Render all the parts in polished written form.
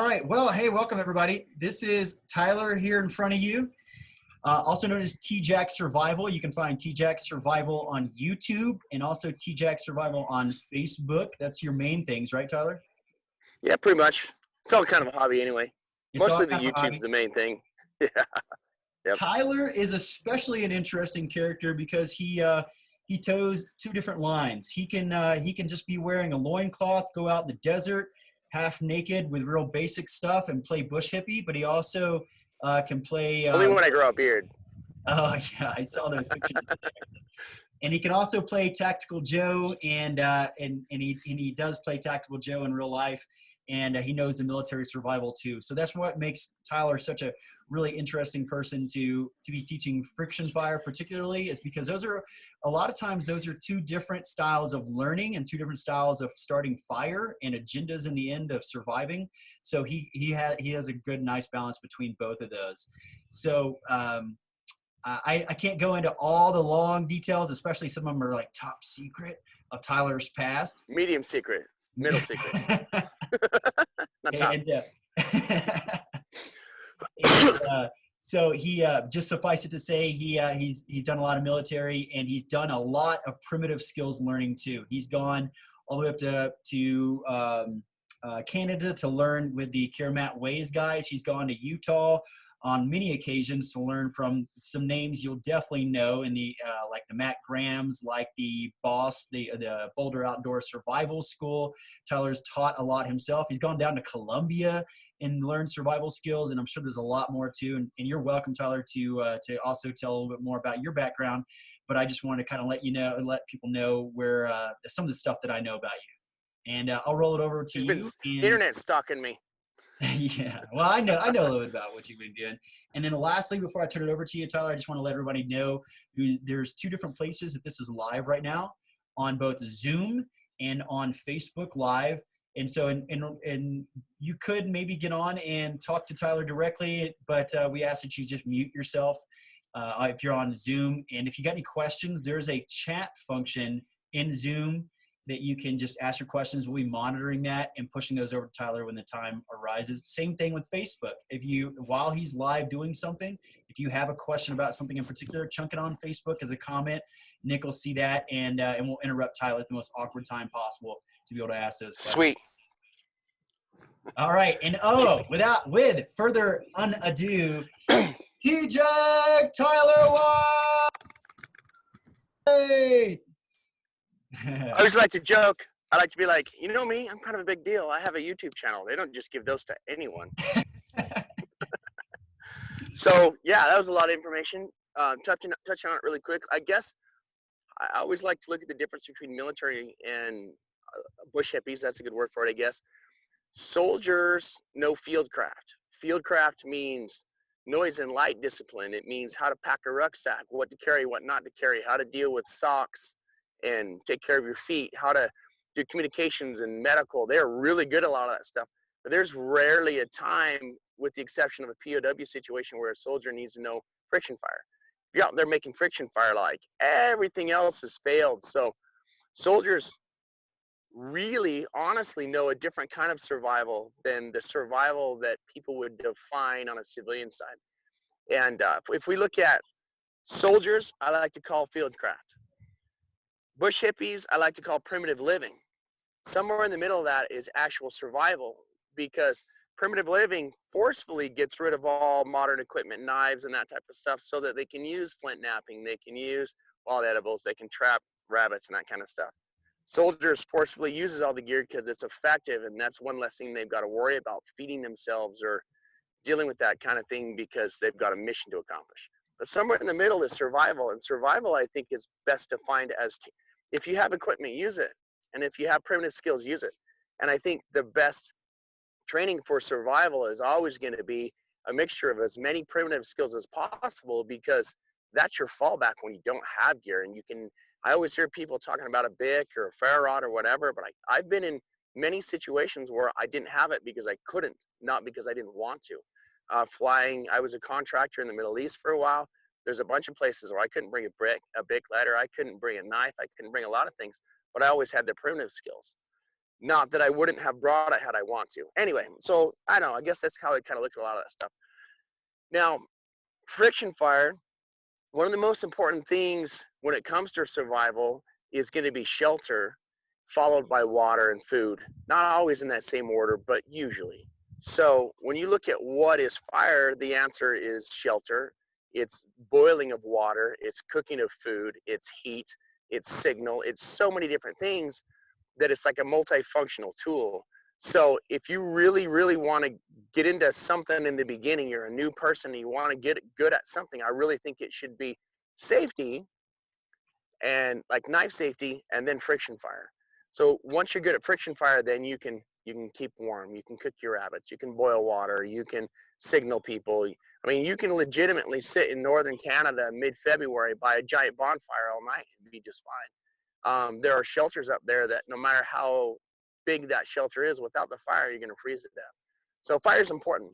All right. Well, hey, welcome everybody. This is Tyler here in front of you, also known as T-Jack Survival. You can find T-Jack Survival on YouTube and also T-Jack Survival on Facebook. That's your main things, right, Tyler? Yeah, pretty much. It's all kind of a hobby anyway. It's all Mostly the kind of a YouTube's hobby. the main thing. Yeah. Yep. Tyler is especially an interesting character because he toes two different lines. He can just be wearing a loincloth, go out in the desert, half naked with real basic stuff and play bush hippie, but he also can play Only when I grow a beard. oh yeah, I saw those pictures. And he can also play Tactical Joe, and he does play Tactical Joe in real life, and he knows the military survival too. So that's what makes Tyler such a really interesting person to be teaching friction fire, particularly, is because those are a lot of times those are two different styles of learning and two different styles of starting fire and agendas in the end of surviving. So he has a good nice balance between both of those. So I can't go into all the long details, especially some of them are like top secret of Tyler's past. Medium secret. Middle secret. Not top. and, and so he just suffice it to say he's done a lot of military, and he's done a lot of primitive skills learning too. He's gone all the way up to Canada to learn with the Karamat Ways guys. He's gone to Utah on many occasions to learn from some names you'll definitely know in the like the Matt Grahams, like the Boss, the Boulder Outdoor Survival School. Tyler's taught a lot himself. He's gone down to Colombia and learned survival skills, and I'm sure there's a lot more too. And you're welcome, Tyler, to also tell a little bit more about your background. But I just wanted to kind of let people know where some of the stuff that I know about you. And I'll roll it over to you. Internet stalking me. Yeah, well, I know a little bit about what you've been doing. And then lastly, before I turn it over to you, Tyler, I just want to let everybody know there's two different places that this is live right now, on both Zoom and on Facebook Live. And so, and you could maybe get on and talk to Tyler directly, but we ask that you just mute yourself if you're on Zoom. And if you got any questions, there's a chat function in Zoom that you can just ask your questions. We'll be monitoring that and pushing those over to Tyler when the time arises. Same thing with Facebook. While he's live doing something, if you have a question about something in particular, chunk it on Facebook as a comment. Nick will see that, and we'll interrupt Tyler at the most awkward time possible to be able to ask those questions. Sweet. All right, and with further ado, T-Jack Tyler White. I always like to joke. I like to be like, you know me, I'm kind of a big deal. I have a YouTube channel. They don't just give those to anyone. So, yeah, that was a lot of information. Touching on it really quick, I guess I always like to look at the difference between military and bush hippies. That's a good word for it, I guess. Soldiers know fieldcraft. Fieldcraft means noise and light discipline. It means how to pack a rucksack, what to carry, what not to carry, how to deal with socks and take care of your feet, how to do communications and medical. They're really good at a lot of that stuff. But there's rarely a time, with the exception of a POW situation, where a soldier needs to know friction fire. If you're out there making friction fire, like, everything else has failed. So soldiers really honestly know a different kind of survival than the survival that people would define on a civilian side. And if we look at soldiers, I like to call fieldcraft. Bush hippies, I like to call primitive living. Somewhere in the middle of that is actual survival, because primitive living forcefully gets rid of all modern equipment, knives and that type of stuff, so that they can use flint knapping, they can use wild edibles, they can trap rabbits and that kind of stuff. Soldiers forcefully uses all the gear because it's effective, and that's one less thing they've got to worry about feeding themselves or dealing with that kind of thing, because they've got a mission to accomplish. But somewhere in the middle is survival, and survival, I think, is best defined as if you have equipment, use it. And if you have primitive skills, use it. And I think the best training for survival is always going to be a mixture of as many primitive skills as possible, because that's your fallback when you don't have gear. And I always hear people talking about a Bic or a ferro rod or whatever, but I've been in many situations where I didn't have it because I couldn't, not because I didn't want to. Flying, I was a contractor in the Middle East for a while. There's a bunch of places where I couldn't bring a Bic lighter, I couldn't bring a knife, I couldn't bring a lot of things, but I always had the primitive skills. Not that I wouldn't have brought it had I want to. Anyway, so I don't know. I guess that's how I kind of look at a lot of that stuff. Now, friction fire, one of the most important things when it comes to survival is going to be shelter, followed by water and food. Not always in that same order, but usually. So when you look at what is fire, the answer is shelter. It's boiling of water, it's cooking of food, it's heat, it's signal, it's so many different things that it's like a multifunctional tool. So if you really, really want to get into something in the beginning, you're a new person and you want to get good at something, I really think it should be safety and like knife safety and then friction fire. So once you're good at friction fire, then you can keep warm, you can cook your rabbits, you can boil water, you can signal people. I mean, you can legitimately sit in northern Canada mid-February by a giant bonfire all night and be just fine. There are shelters up there that no matter how big that shelter is, without the fire, you're going to freeze to death. So fire is important.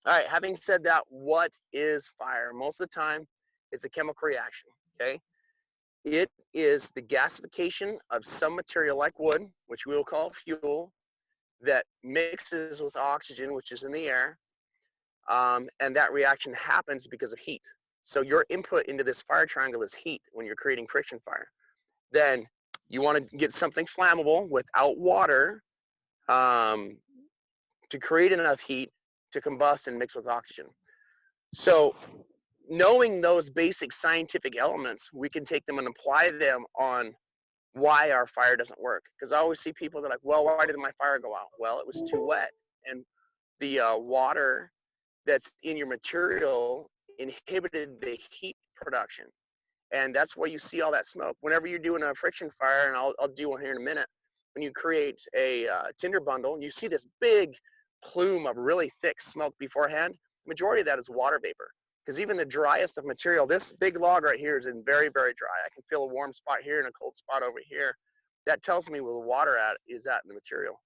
All right, having said that, what is fire? Most of the time, it's a chemical reaction, okay? It is the gasification of some material like wood, which we will call fuel, that mixes with oxygen, which is in the air, and that reaction happens because of heat. So your input into this fire triangle is heat when you're creating friction fire. Then you want to get something flammable without water to create enough heat to combust and mix with oxygen. So knowing those basic scientific elements, we can take them and apply them on why our fire doesn't work. Because I always see people that are like, well, why did my fire go out? Well, it was too wet. And the water that's in your material inhibited the heat production. And that's why you see all that smoke. Whenever you're doing a friction fire, and I'll do one here in a minute, when you create a tinder bundle, you see this big plume of really thick smoke beforehand. The majority of that is water vapor. Because even the driest of material, this big log right here is in very, very dry. I can feel a warm spot here and a cold spot over here. That tells me where the water is at in the material.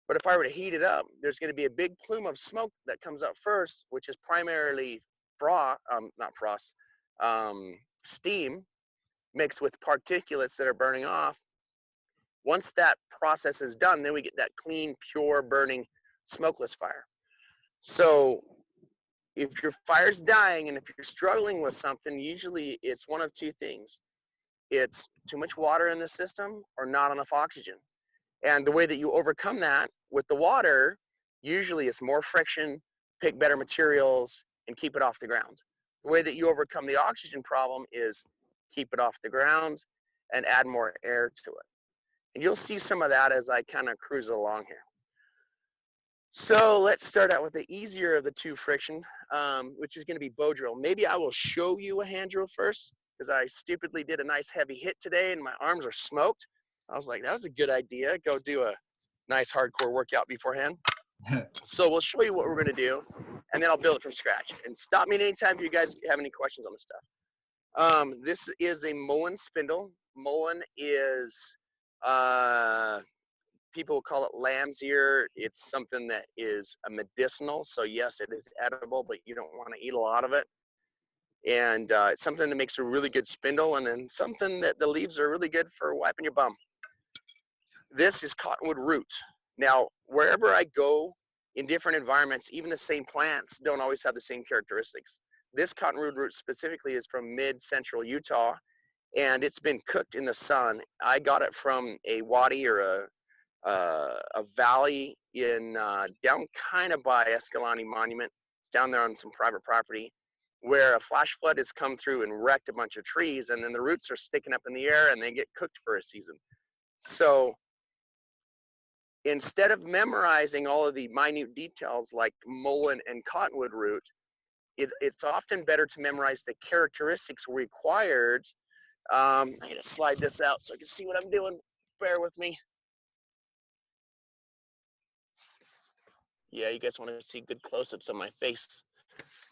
But if I were to heat it up, there's going to be a big plume of smoke that comes up first, which is primarily steam mixed with particulates that are burning off. Once that process is done, then we get that clean, pure, burning, smokeless fire. So if your fire's dying and if you're struggling with something, usually it's one of two things. It's too much water in the system or not enough oxygen. And the way that you overcome that with the water, usually is more friction, pick better materials, and keep it off the ground. The way that you overcome the oxygen problem is keep it off the ground and add more air to it. And you'll see some of that as I kind of cruise along here. So let's start out with the easier of the two friction, which is going to be bow drill. Maybe I will show you a hand drill first, because I stupidly did a nice heavy hit today and my arms are smoked. I was like, that was a good idea. Go do a nice hardcore workout beforehand. So we'll show you what we're going to do, and then I'll build it from scratch. And stop me anytime if you guys have any questions on this stuff. This is a Mullen spindle. Mullen is, people call it lamb's ear. It's something that is a medicinal. So yes, it is edible, but you don't want to eat a lot of it. And it's something that makes a really good spindle, and then something that the leaves are really good for wiping your bum. This is Cottonwood Root. Now, wherever I go in different environments, even the same plants don't always have the same characteristics. This Cottonwood Root specifically is from mid-central Utah, and it's been cooked in the sun. I got it from a wadi or a valley in down kind of by Escalante Monument. It's down there on some private property where a flash flood has come through and wrecked a bunch of trees, and then the roots are sticking up in the air and they get cooked for a season. So instead of memorizing all of the minute details like mullein and cottonwood root, it's often better to memorize the characteristics required. I'm going to slide this out so I can see what I'm doing. Bear with me. Yeah, you guys want to see good close-ups on my face.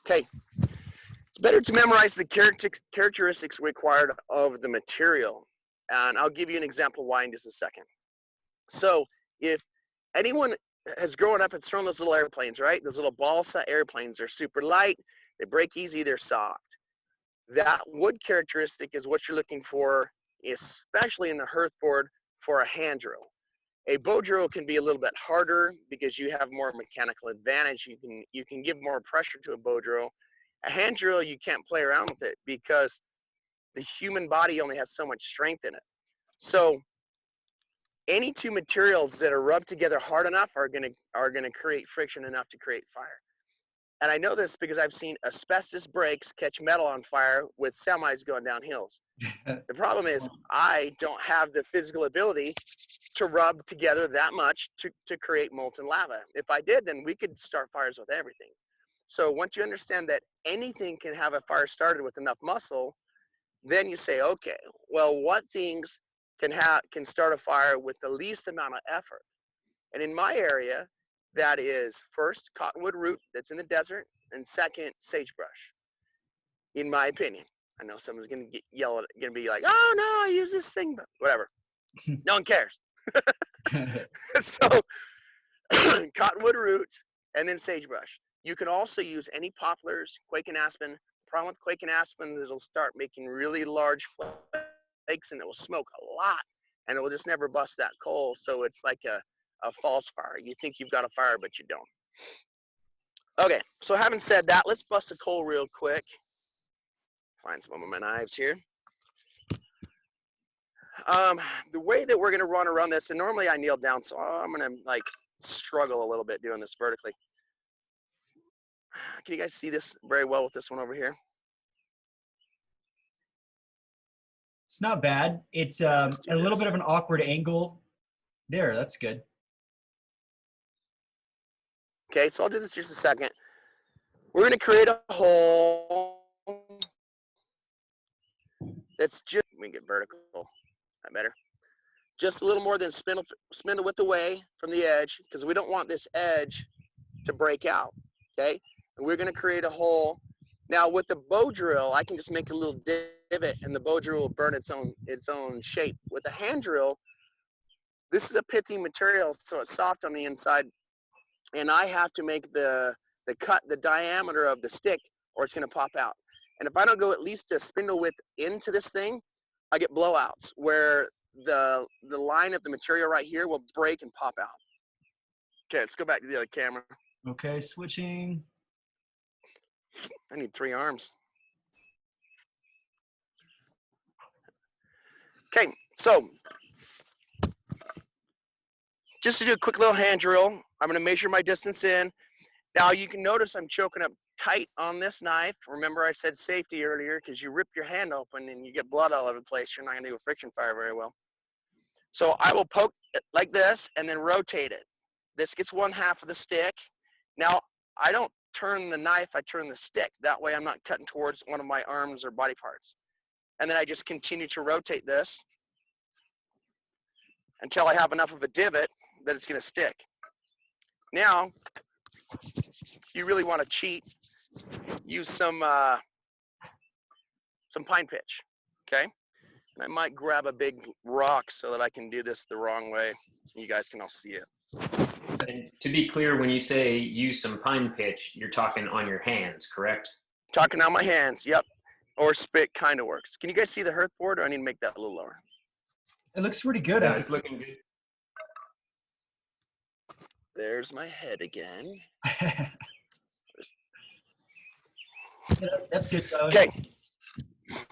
Okay. It's better to memorize the characteristics required of the material. And I'll give you an example why in just a second. So if anyone has grown up and thrown those little airplanes, right? Those little balsa airplanes, they're super light, they break easy, they're soft. That wood characteristic is what you're looking for, especially in the hearth board for a hand drill. A bow drill can be a little bit harder because you have more mechanical advantage. You can give more pressure to a bow drill. A hand drill, you can't play around with it because the human body only has so much strength in it. So any two materials that are rubbed together hard enough are gonna create friction enough to create fire. And I know this because I've seen asbestos brakes catch metal on fire with semis going down hills. The problem is I don't have the physical ability to rub together that much to create molten lava. If I did, then we could start fires with everything. So once you understand that anything can have a fire started with enough muscle, then you say, okay, well, what things can start a fire with the least amount of effort? And in my area, that is first cottonwood root that's in the desert, and second sagebrush. In my opinion, I know someone's gonna gonna be like, "Oh no, I use this thing," but whatever. No one cares. So cottonwood root and then sagebrush. You can also use any poplars, quake and aspen. The problem with quake and aspen is it'll start making really large flakes and it will smoke a lot, and it will just never bust that coal. So it's like a false fire. You think you've got a fire, but you don't. Okay, so having said that, let's bust a coal real quick. Find some of my knives here. The way that we're gonna run around this, and normally I kneel down, so I'm gonna like struggle a little bit doing this vertically. Can you guys see this very well with this one over here? It's not bad. It's a little bit of an awkward angle. There, that's good. Okay, so I'll do this just a second. We're gonna create a hole that's just, let me get vertical, that better. Just a little more than spindle width away from the edge, because we don't want this edge to break out, okay? And we're gonna create a hole. Now with the bow drill, I can just make a little divot and the bow drill will burn its own shape. With a hand drill, this is a pithy material, so it's soft on the inside, and I have to make the diameter of the stick, or it's gonna pop out. And if I don't go at least a spindle width into this thing, I get blowouts where the line of the material right here will break and pop out. Okay, let's go back to the other camera. Okay, switching. I need 3 arms. Okay, so just to do a quick little hand drill, I'm gonna measure my distance in. Now you can notice I'm choking up tight on this knife. Remember I said safety earlier, because you rip your hand open and you get blood all over the place. You're not gonna do a friction fire very well. So I will poke it like this and then rotate it. This gets 1/2 of the stick. Now I don't turn the knife, I turn the stick. That way I'm not cutting towards one of my arms or body parts. And then I just continue to rotate this until I have enough of a divot that it's gonna stick. Now, you really want to cheat, use some pine pitch, okay? And I might grab a big rock so that I can do this the wrong way. You guys can all see it. And to be clear, when you say use some pine pitch, you're talking on your hands, correct? Talking on my hands, yep. Or spit kind of works. Can you guys see the Hearth board, or I need to make that a little lower? It looks pretty good. It's looking good. There's my head again. That's good, Tyler. Okay. All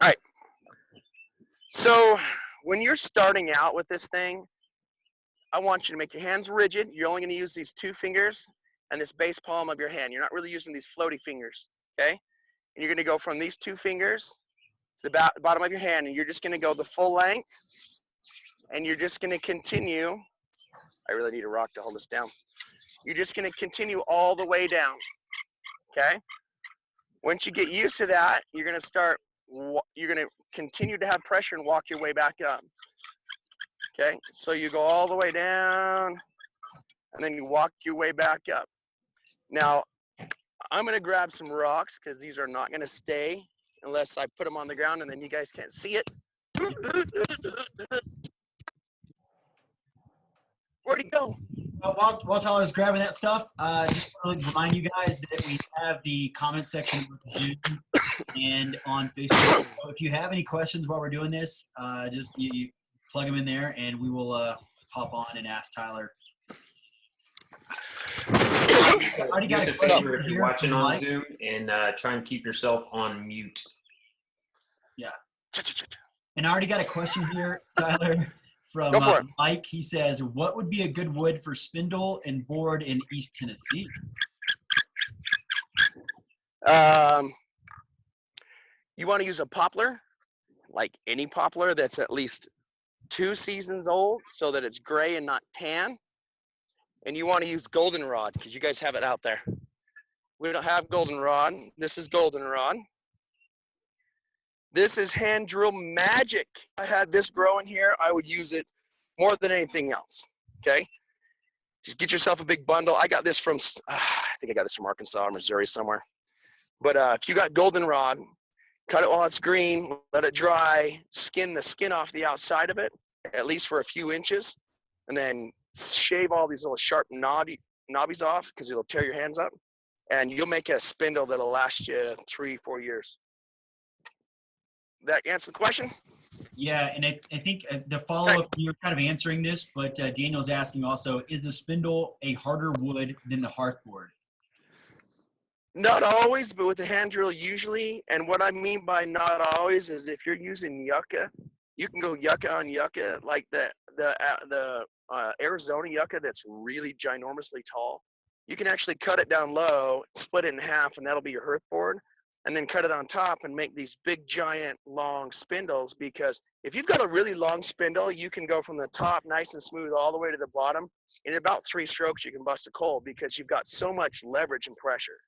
right. So when you're starting out with this thing, I want you to make your hands rigid. You're only going to use these 2 fingers and this base palm of your hand. You're not really using these floaty fingers, okay? And you're going to go from these 2 fingers to the bottom of your hand, and you're just going to go the full length, and you're just going to continue. I really need a rock to hold this down. You're just going to continue all the way down, okay? Once you get used to that, you're going to continue to have pressure and walk your way back up. Okay, so you go all the way down, and then you walk your way back up. Now, I'm going to grab some rocks, because these are not going to stay unless I put them on the ground, and then you guys can't see it. Where'd he go? While Tyler's grabbing that stuff, just want to remind you guys that we have the comment section on Zoom and on Facebook. So if you have any questions while we're doing this, just you plug them in there, and we will pop on and ask Tyler. Do us a favor if you're here watching from on Mike. Zoom and try and keep yourself on mute. Yeah. And I already got a question here, Tyler, from Go for it. Mike. He says, what would be a good wood for spindle and board in East Tennessee? You want to use a poplar, like any poplar that's at least 2 seasons old so that it's gray and not tan. And you want to use goldenrod because you guys have it out there. We don't have goldenrod. This is goldenrod. This is hand drill magic. I had this growing here. I would use it more than anything else. Okay. Just get yourself a big bundle. I got this from, I think I got this from Arkansas or Missouri somewhere. But if you got goldenrod, cut it while it's green, let it dry, skin the skin off the outside of it, at least for a few inches, and then shave all these little sharp knobbies off because it'll tear your hands up, and you'll make a spindle that'll last you 3-4 years. That answer the question? Yeah, and I think the follow-up, you're kind of answering this, but Daniel's asking also, is the spindle a harder wood than the hearth board? Not always, but with the hand drill usually. And what I mean by not always is if you're using yucca, you can go yucca on yucca, like the Arizona yucca that's really ginormously tall. You can actually cut it down low, split it in half, and that'll be your hearth board. And then cut it on top and make these big, giant, long spindles, because if you've got a really long spindle, you can go from the top nice and smooth all the way to the bottom. In about 3 strokes, you can bust a coal because you've got so much leverage and pressure.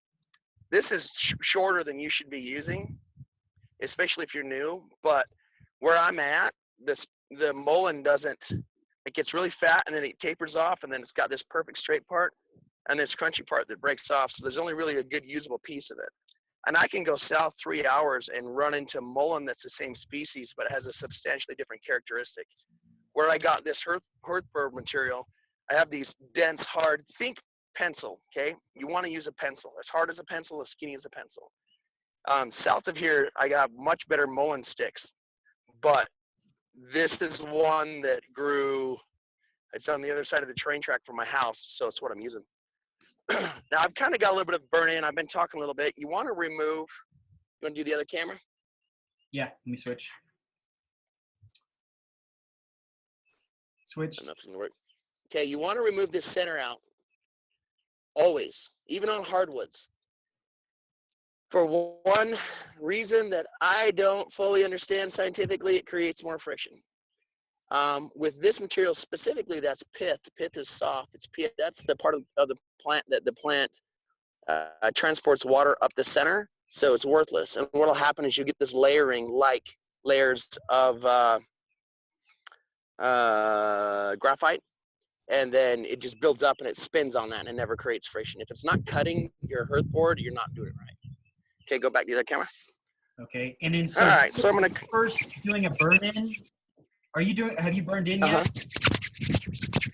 This is shorter than you should be using, especially if you're new. But where I'm at, the mullein doesn't, it gets really fat and then it tapers off, and then it's got this perfect straight part and this crunchy part that breaks off. So there's only really a good usable piece of it. And I can go south 3 hours and run into mullein that's the same species, but it has a substantially different characteristic. Where I got this hearthboard material, I have these dense, hard, think pencil, okay? You want to use a pencil, as hard as a pencil, as skinny as a pencil. South of here, I got much better mullein sticks, but this is one that grew, it's on the other side of the train track from my house, so it's what I'm using. Now I've kind of got a little bit of burn in. I've been talking a little bit. You want to remove, you want to do the other camera? Yeah, let me switch. Switched. Enough to work. Okay, you want to remove this center out. Always, even on hardwoods. For one reason that I don't fully understand scientifically, it creates more friction. With this material specifically, that's pith. Pith is soft. It's pith. That's the part of the plant that the plant transports water up the center, so it's worthless. And what will happen is you get this layering, like layers of graphite, and then it just builds up and it spins on that and it never creates friction. If it's not cutting your hearth board, you're not doing it right. Okay, go back to the other camera. Okay, and then so, all right, so I'm gonna first doing a burn in. Have you burned in yet?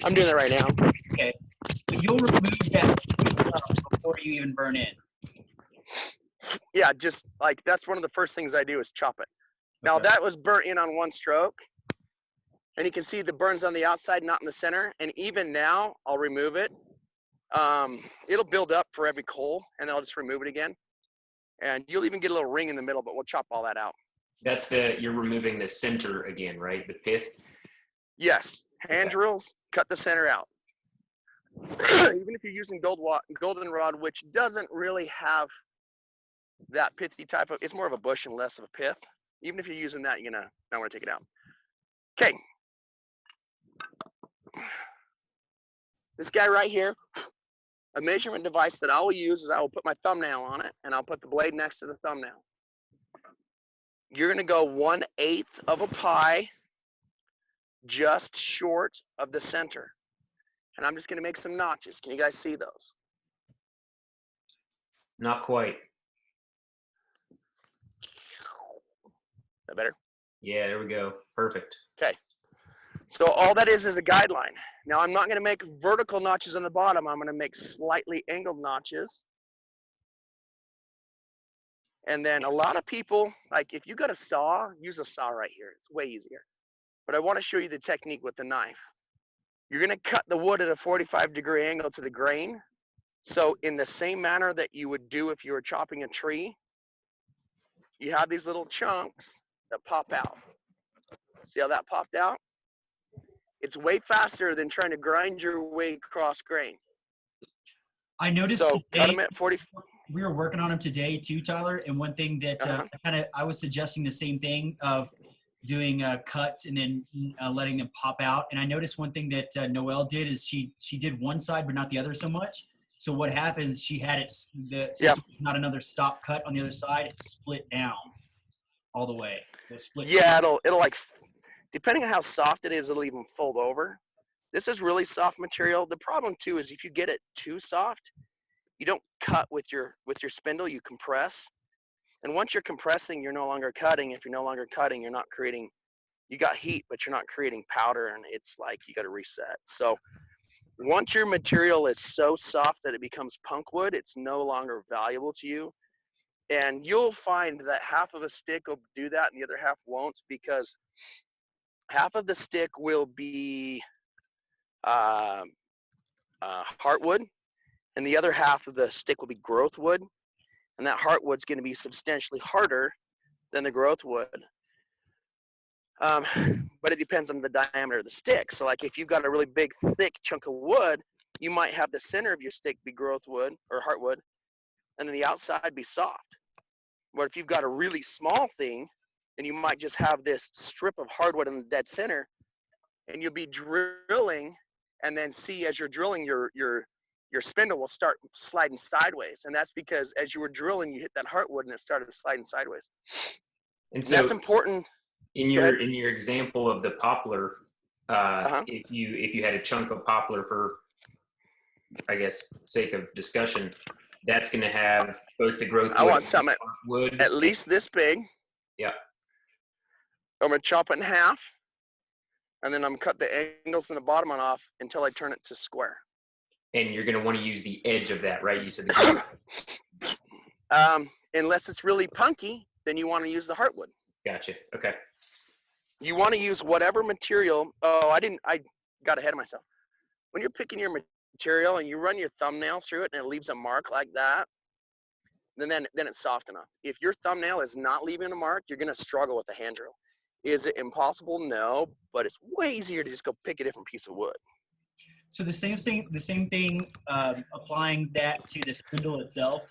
I'm doing it right now. Okay, but you'll remove that stuff before you even burn in. Yeah, just like that's one of the first things I do is chop it. Now Okay. that was burnt in on one stroke, and you can see the burns on the outside, not in the center. And even now, I'll remove it. It'll build up for every coal, and then I'll just remove it again. And you'll even get a little ring in the middle, but we'll chop all that out. That's you're removing the center again, right? The pith? Yes, hand drills, cut the center out. Even if you're using goldenrod, which doesn't really have that pithy type of, it's more of a bush and less of a pith. Even if you're using that, you're gonna not want to take it out. Okay. This guy right here, a measurement device that I will use is I will put my thumbnail on it and I'll put the blade next to the thumbnail. You're gonna go 1/8 of a pie, just short of the center. And I'm just gonna make some notches. Can you guys see those? Not quite. Is that better? Yeah, there we go. Perfect. Okay. So all that is a guideline. Now I'm not going to make vertical notches on the bottom. I'm going to make slightly angled notches. And then a lot of people, like if you got a saw, use a saw right here. It's way easier. But I want to show you the technique with the knife. you're going to cut the wood at a 45-degree angle to the grain. So in the same manner that you would do if you were chopping a tree, you have these little chunks that pop out. See how that popped out? It's way faster than trying to grind your way across grain. I noticed So cut today, them at 40. we were working on them today too, Tyler. And one thing that I was suggesting the same thing of doing cuts and then letting them pop out. And I noticed one thing that Noelle did is she did one side but not the other so much. So what happens? She had it not another stop cut on the other side. It split down all the way. So it split. Yeah, it'll like, depending on how soft it is, it'll even fold over. This is really soft material. The problem too is if you get it too soft, you don't cut with your spindle, you compress. And once you're compressing, you're no longer cutting. If you're no longer cutting, you're not creating, you got heat, but you're not creating powder, and it's like you got to reset. So once your material is so soft that it becomes punk wood, it's no longer valuable to you. And you'll find that half of a stick will do that and the other half won't, because half of the stick will be heartwood, and the other half of the stick will be growth wood. And that heartwood's going to be substantially harder than the growth wood. But it depends on the diameter of the stick. So like if you've got a really big, thick chunk of wood, you might have the center of your stick be growth wood or heartwood, and then the outside be soft. But if you've got a really small thing, then you might just have this strip of hardwood in the dead center, and you'll be drilling, and then see as you're drilling, your spindle will start sliding sideways. And that's because as you were drilling, you hit that heartwood and it started sliding sideways. And so that's important. In your example of the poplar, Uh-huh. if you had a chunk of poplar, for I guess sake of discussion, that's going to have both the growth I wood want something wood at least this big. Yeah. I'm going to chop it in half, and then I'm going to cut the angles in the bottom one off until I turn it to square. And you're going to want to use the edge of that, right? You said the unless it's really punky, then you want to use the heartwood. Gotcha. Okay. You want to use whatever material. I got ahead of myself. When you're picking your material and you run your thumbnail through it and it leaves a mark like that, then it's soft enough. If your thumbnail is not leaving a mark, you're going to struggle with the hand drill. Is it impossible? No, but it's way easier to just go pick a different piece of wood. So the same thing, applying that to the spindle itself.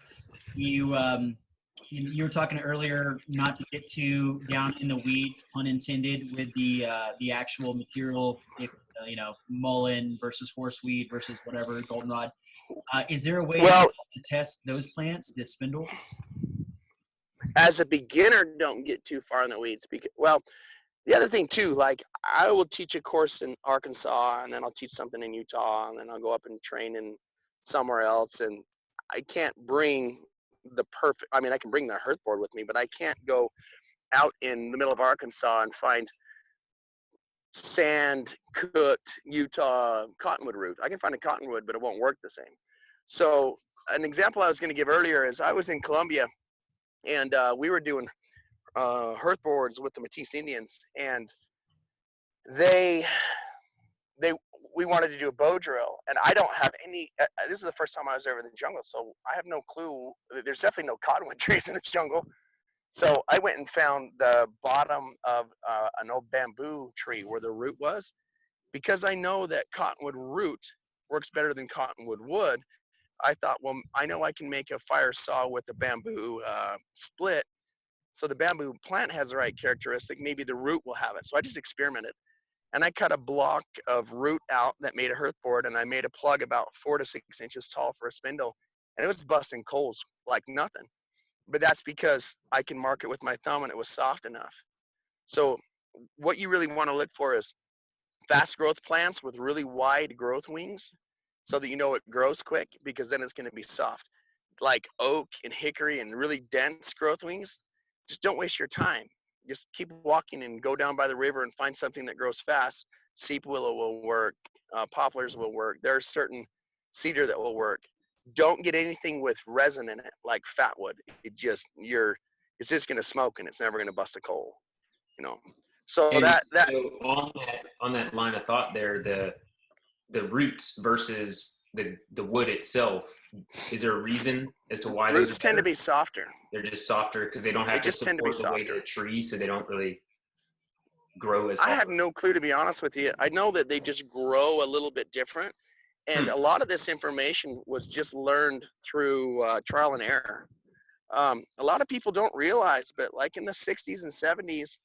You were talking earlier not to get too down in the weeds, pun intended, with the actual material. If mullein versus horseweed versus whatever, goldenrod. Is there a way to test those plants, the spindle? As a beginner, don't get too far in the weeds. The other thing too, like I will teach a course in Arkansas, and then I'll teach something in Utah, and then I'll go up and train in somewhere else. And I can't bring I can bring the Hearth board with me, but I can't go out in the middle of Arkansas and find sand cooked Utah cottonwood root. I can find a cottonwood, but it won't work the same. So an example I was going to give earlier is I was in Colombia, and we were doing Hearth boards with the Matisse Indians, and we wanted to do a bow drill, and I don't have any. This is the first time I was ever in the jungle, so I have no clue. There's definitely no cottonwood trees in the jungle. So I went and found the bottom of an old bamboo tree where the root was, because I know that cottonwood root works better than cottonwood wood. I thought, well, I know I can make a fire saw with the bamboo split. So the bamboo plant has the right characteristic. Maybe the root will have it. So I just experimented. And I cut a block of root out that made a Hearth board, and I made a plug about 4 to 6 inches tall for a spindle. And it was busting coals like nothing. But that's because I can mark it with my thumb, and it was soft enough. So what you really want to look for is fast growth plants with really wide growth wings, so that you know it grows quick, because then it's going to be soft. Like oak and hickory and really dense growth wings, just don't waste your time. Just keep walking and go down by the river and find something that grows fast. Seep willow will work. Poplars will work. There's certain cedar that will work. Don't get anything with resin in it, like fatwood. It's just going to smoke, and it's never going to bust a coal. So and that so on that line of thought there, the roots versus the wood itself? Is there a reason as to why Roots those tend to be softer. They're just softer because they don't have to just tend to be support the weight of softer. the tree, so they don't really grow as I hard. have no clue, to be honest with you. I know that they just grow a little bit different. And a lot of this information was just learned through trial and error. A lot of people don't realize, but like in the 60s and 70s,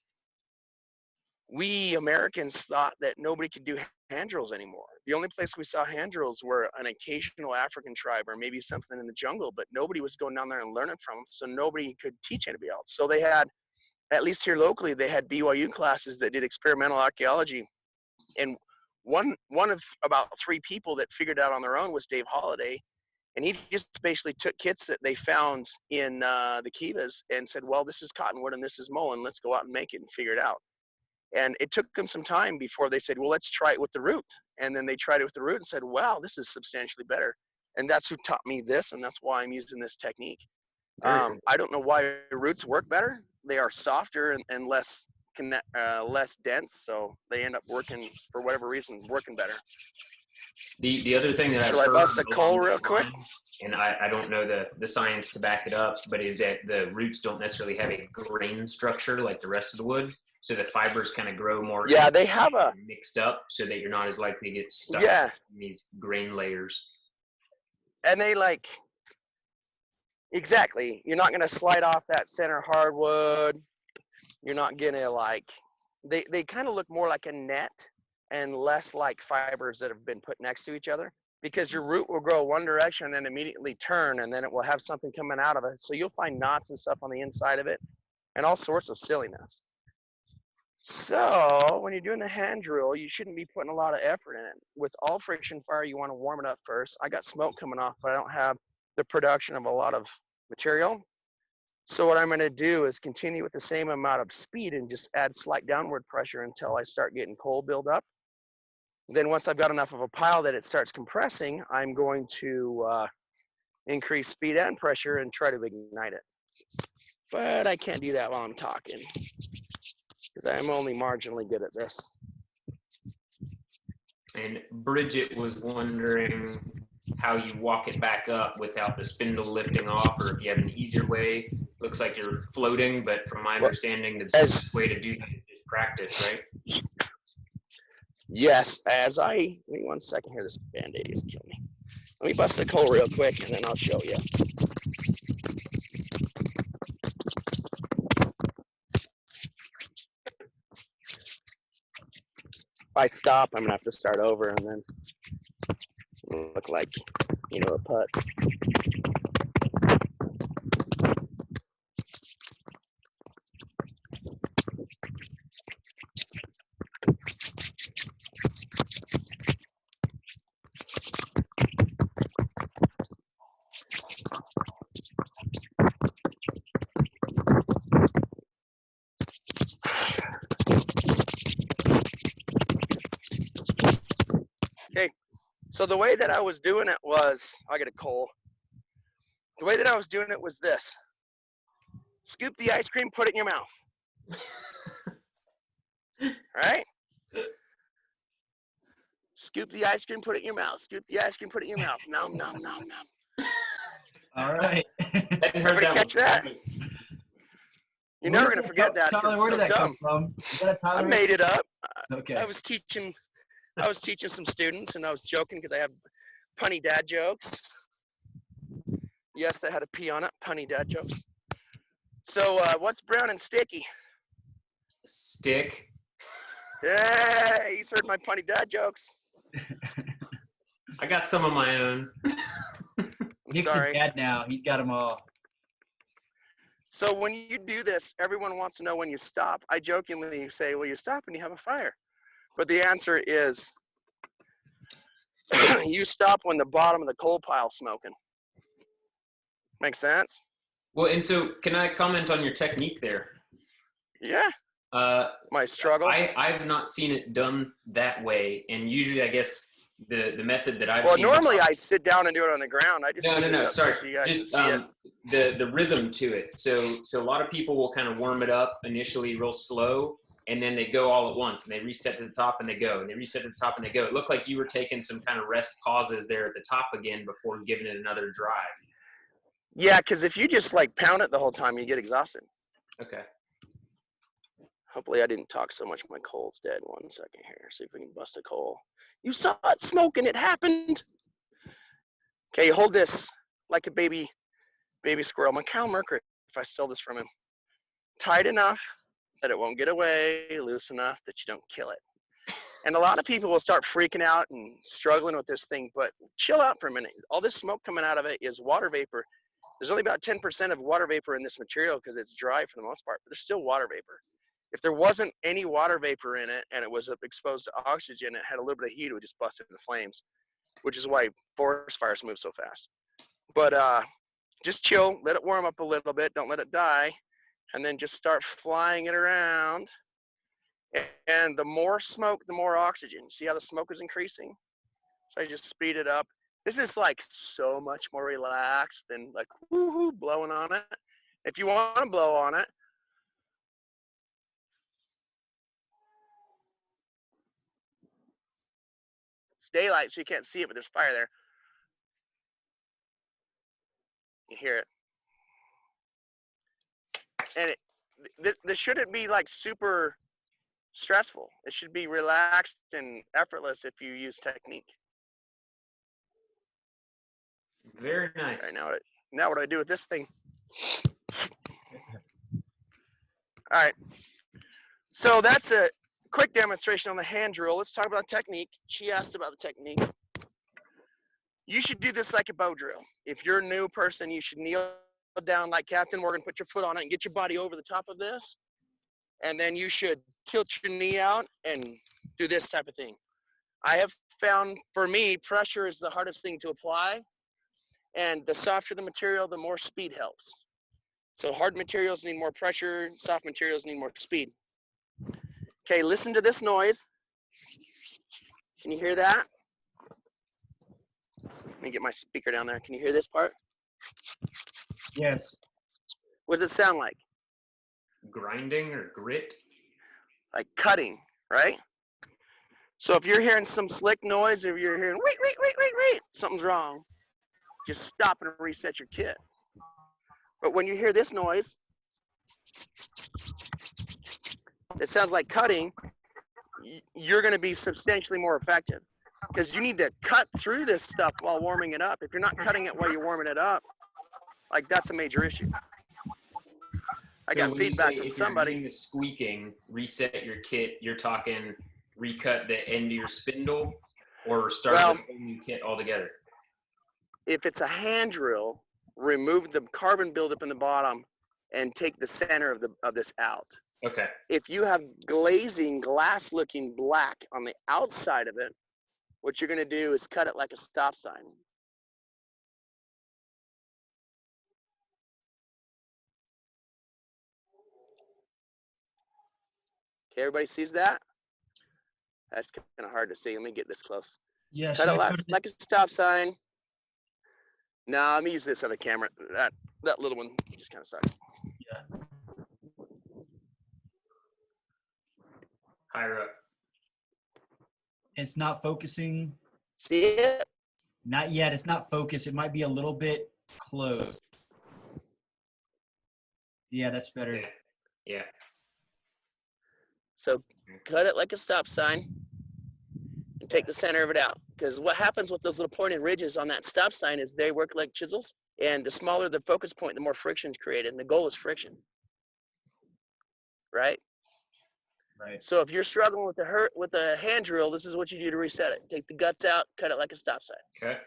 we Americans thought that nobody could do hand drills anymore. The only place we saw hand drills were an occasional African tribe or maybe something in the jungle, but nobody was going down there and learning from them, so nobody could teach anybody else. So they had, at least here locally, they had BYU classes that did experimental archaeology. And one of about 3 people that figured it out on their own was Dave Holliday. And he just basically took kits that they found in the kivas and said, well, this is cottonwood and this is mullein. Let's go out and make it and figure it out. And it took them some time before they said, well, let's try it with the root. And then they tried it with the root and said, wow, this is substantially better. And that's who taught me this, and that's why I'm using this technique. I don't know why roots work better. They are softer and less dense, so they end up working, for whatever reason, working better. The other thing that Shall I bust a coal real quick? And I don't know the science to back it up, but is that the roots don't necessarily have a grain structure like the rest of the wood. So the fibers kind of grow more. Yeah, they have mixed up so that you're not as likely to get stuck in these grain layers. And they exactly. You're not going to slide off that center hardwood. You're not going to they kind of look more like a net and less like fibers that have been put next to each other, because your root will grow one direction and then immediately turn, and then it will have something coming out of it. So you'll find knots and stuff on the inside of it and all sorts of silliness. So when you're doing the hand drill, you shouldn't be putting a lot of effort in it. With all friction fire, you want to warm it up first. I got smoke coming off, but I don't have the production of a lot of material. So what I'm going to do is continue with the same amount of speed and just add slight downward pressure until I start getting coal build up. Then once I've got enough of a pile that it starts compressing, I'm going to increase speed and pressure and try to ignite it. But I can't do that while I'm talking, because I'm only marginally good at this. And Bridget was wondering how you walk it back up without the spindle lifting off, or if you have an easier way. Looks like you're floating, but from my understanding, the best way to do that is practice, right? Yes, give me 1 second here, this Band-Aid is killing me. Let me bust the coal real quick and then I'll show you. If I stop, I'm gonna have to start over and then look like, a putt. Okay, so the way that I was doing it was, I got a coal. The way that I was doing it was this. Scoop the ice cream, put it in your mouth. Right? Scoop the ice cream, put it in your mouth. Scoop the ice cream, put it in your mouth. Nom, nom, nom, nom. All right. Everybody catch that? You're never going to forget that. Tyler, where did that come from? Is that a Tyler? I made it up. Okay. I was teaching some students, and I was joking because I have punny dad jokes. Yes, that had a P on it, punny dad jokes. So what's brown and sticky? Stick. Hey, he's heard my punny dad jokes. I got some of my own. Nick's a dad now. He's got them all. So when you do this, everyone wants to know when you stop. I jokingly say, well, you stop when you have a fire. But the answer is you stop when the bottom of the coal pile's smoking. Make sense? Well, and so can I comment on your technique there? Yeah. My struggle? I've not seen it done that way. And usually, I guess, the method that I've seen. Well, normally I sit down and do it on the ground. I just No. Sorry. So you guys just can see the rhythm to it. So a lot of people will kind of warm it up initially real slow, and then they go all at once, and they reset to the top and they go, and they reset to the top and they go. It looked like you were taking some kind of rest pauses there at the top again before giving it another drive. Yeah, because if you just like pound it the whole time, you get exhausted. Okay. Hopefully I didn't talk so much my coal's dead. 1 second here. See if we can bust a coal. You saw it smoking. It happened. Okay, hold this like a baby squirrel. My cow Mercury, if I stole this from him. Tight enough that it won't get away, loose enough that you don't kill it. And a lot of people will start freaking out and struggling with this thing, but chill out for a minute. All this smoke coming out of it is water vapor. There's only about 10% of water vapor in this material because it's dry for the most part, but there's still water vapor. If there wasn't any water vapor in it and it was exposed to oxygen, it had a little bit of heat, it would just bust into flames, which is why forest fires move so fast. But just chill, let it warm up a little bit, don't let it die, and then just start flying it around. And the more smoke, the more oxygen. See how the smoke is increasing? So I just speed it up. This is like so much more relaxed than like woohoo blowing on it. If you want to blow on it, it's daylight so you can't see it, but there's fire there. You hear it. And this shouldn't be like super stressful. It should be relaxed and effortless if you use technique. Very nice. All right, now what do I do with this thing? All right. So that's a quick demonstration on the hand drill. Let's talk about technique. She asked about the technique. You should do this like a bow drill. If you're a new person, you should kneel down like Captain Morgan, put your foot on it and get your body over the top of this. And then you should tilt your knee out and do this type of thing. I have found, for me, pressure is the hardest thing to apply. And the softer the material, the more speed helps. So hard materials need more pressure, soft materials need more speed. Okay, listen to this noise. Can you hear that? Let me get my speaker down there. Can you hear this part? Yes. What does it sound like? Grinding or grit? Like cutting, right? So if you're hearing some slick noise, if you're hearing wait, something's wrong. Just stop and reset your kit. But when you hear this noise, it sounds like cutting, you're going to be substantially more effective because you need to cut through this stuff while warming it up. If you're not cutting it while you're warming it up, like that's a major issue. I got feedback from somebody. If you're doing the squeaking, reset your kit, you're talking recut the end of your spindle or start with a new kit altogether? If it's a hand drill, remove the carbon buildup in the bottom and take the center of this out. Okay. If you have glazing, glass-looking black on the outside of it, what you're going to do is cut it like a stop sign. Okay, everybody sees that? That's kind of hard to see. Let me get this close. Yeah. Cut it like a stop sign. No, let me use this other camera. That little one just kind of sucks. Yeah. Higher up. It's not focusing. See it? Not yet. It's not focused. It might be a little bit close. Yeah, that's better. Yeah. So cut it like a stop sign and take the center of it out. Because what happens with those little pointed ridges on that stop sign is they work like chisels. And the smaller the focus point, the more friction is created. And the goal is friction. Right? Right. So if you're struggling with the hand drill, this is what you do to reset it. Take the guts out, cut it like a stop sign. Okay.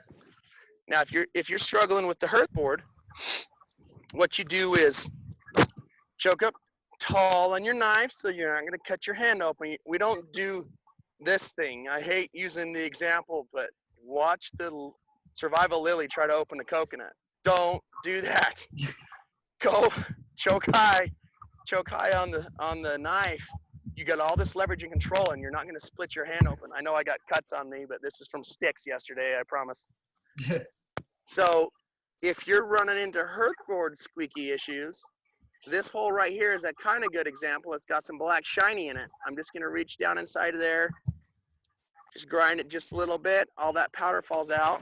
Now, if you're struggling with the Hearth board, what you do is choke up tall on your knife so you're not going to cut your hand open. We don't do this thing. I hate using the example, but watch the survival lily try to open a coconut. Don't do that. Go choke high on the knife. You got all this leverage and control, and you're not going to split your hand open. I know I got cuts on me, but this is from sticks yesterday, I promise. So if you're running into Hearth board squeaky issues, This hole right here is a kind of good example. It's got some black shiny in it. I'm just gonna reach down inside of there, just grind it just a little bit. All that powder falls out.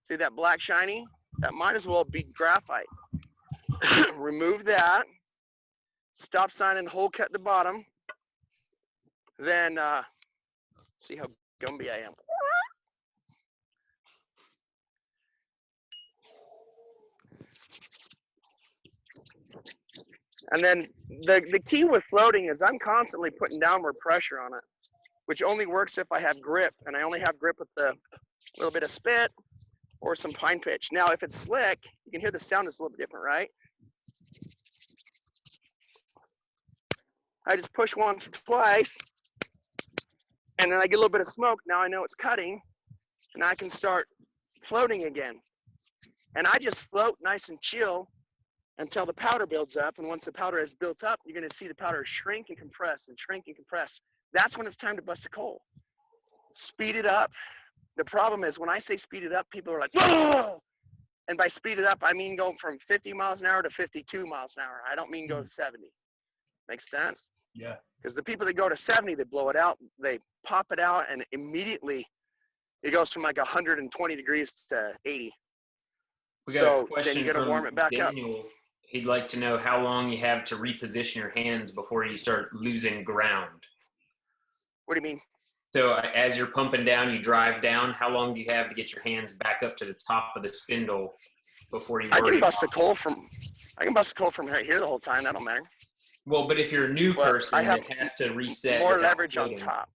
See that black shiny? That might as well be graphite. Remove that. Stop sign and hole cut the bottom. Then see how Gumby I am. And then the key with floating is I'm constantly putting downward pressure on it, which only works if I have grip, and I only have grip with the little bit of spit or some pine pitch. Now, if it's slick, you can hear the sound is a little bit different, right? I just push once or twice, and then I get a little bit of smoke. Now I know it's cutting, and I can start floating again. And I just float nice and chill until the powder builds up. And once the powder is built up, you're going to see the powder shrink and compress and shrink and compress. That's when it's time to bust a coal. Speed it up. The problem is when I say speed it up, people are like, whoa! And by speed it up, I mean go from 50 miles an hour to 52 miles an hour. I don't mean go to 70. Makes sense? Yeah. Because the people that go to 70, they blow it out, they pop it out, and immediately it goes from like 120 degrees to 80. We got So a question then you got to from warm it back Daniel. up. He'd like to know how long you have to reposition your hands before you start losing ground. What do you mean? So as you're pumping down, you drive down. How long do you have to get your hands back up to the top of the spindle before you? I can bust a coal from right here the whole time. That don't matter. Well, but if you're a new But person, I have it has to reset. more without leverage on floating. top.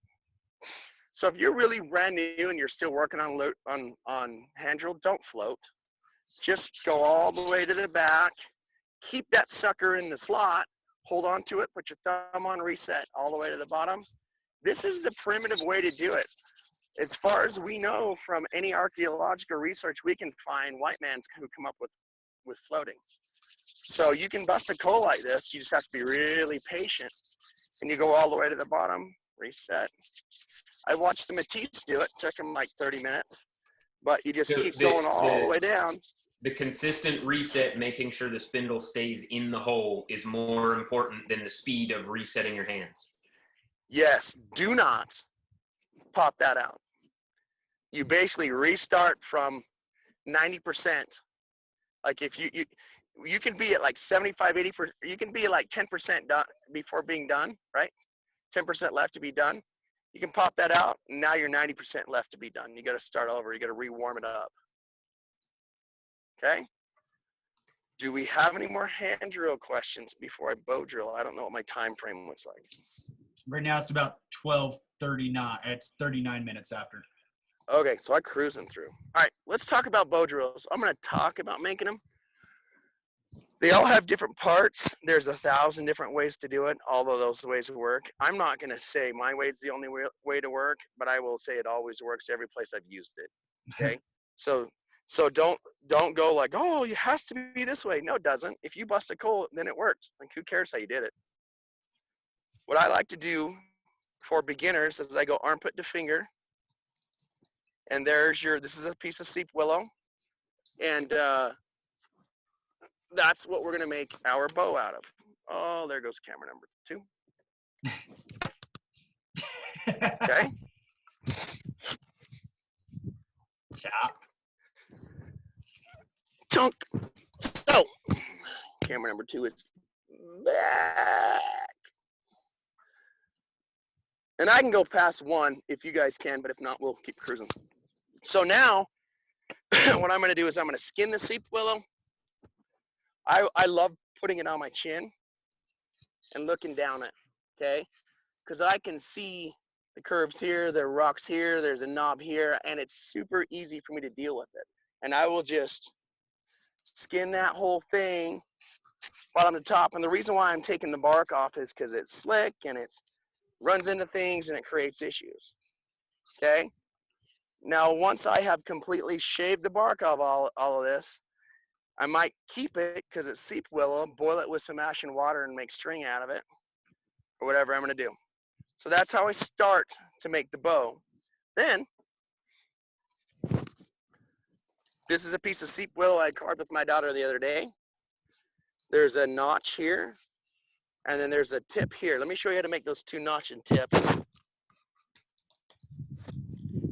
So if you're really brand new and you're still working on hand drill, don't float. Just go all the way to the back. Keep that sucker in the slot. Hold on to it. Put your thumb on reset all the way to the bottom. This is the primitive way to do it. As far as we know from any archaeological research we can find, white man's who come up with floating. So you can bust a coal like this. You just have to be really patient. And you go all the way to the bottom, reset. I watched the Matisse do it. Took him like 30 minutes. But you just keep going all the way down. The consistent reset, making sure the spindle stays in the hole, is more important than the speed of resetting your hands. Yes, do not pop that out. You basically restart from 90%. Like if you can be at like 75, 80%, you can be at like 10% done before being done, right? 10% left to be done. You can pop that out, and now you're 90% left to be done. You got to start over. You got to re-warm it up. Okay? Do we have any more hand drill questions before I bow drill? I don't know what my time frame looks like. Right now it's about 12:39. It's 39 minutes after. Okay, so I'm cruising through. All right, let's talk about bow drills. I'm going to talk about making them. They all have different parts. There's 1,000 different ways to do it. All of those ways work. I'm not going to say my way is the only way to work, but I will say it always works every place I've used it. Okay, so don't go like, oh, it has to be this way. No, it doesn't. If you bust a coal, then it works. Like, who cares how you did it? What I like to do for beginners is I go armpit to finger, and there's this is a piece of seep willow, and that's what we're going to make our bow out of. Oh, there goes camera number 2. Okay. Chop. Chunk. So, camera number 2 is back. And I can go past 1 if you guys can, but if not, we'll keep cruising. So now, what I'm going to do is I'm going to skin the seep willow. I love putting it on my chin and looking down it, okay? Because I can see the curves here, there are rocks here, there's a knob here, and it's super easy for me to deal with it. And I will just skin that whole thing while I'm on the top. And the reason why I'm taking the bark off is because it's slick and it runs into things and it creates issues, okay? Now, once I have completely shaved the bark off all of this, I might keep it because it's seep willow, boil it with some ash and water and make string out of it, or whatever I'm going to do. So that's how I start to make the bow. Then, this is a piece of seep willow I carved with my daughter the other day. there's a notch here, and then there's a tip here. Let me show you how to make those 2 notch and tips.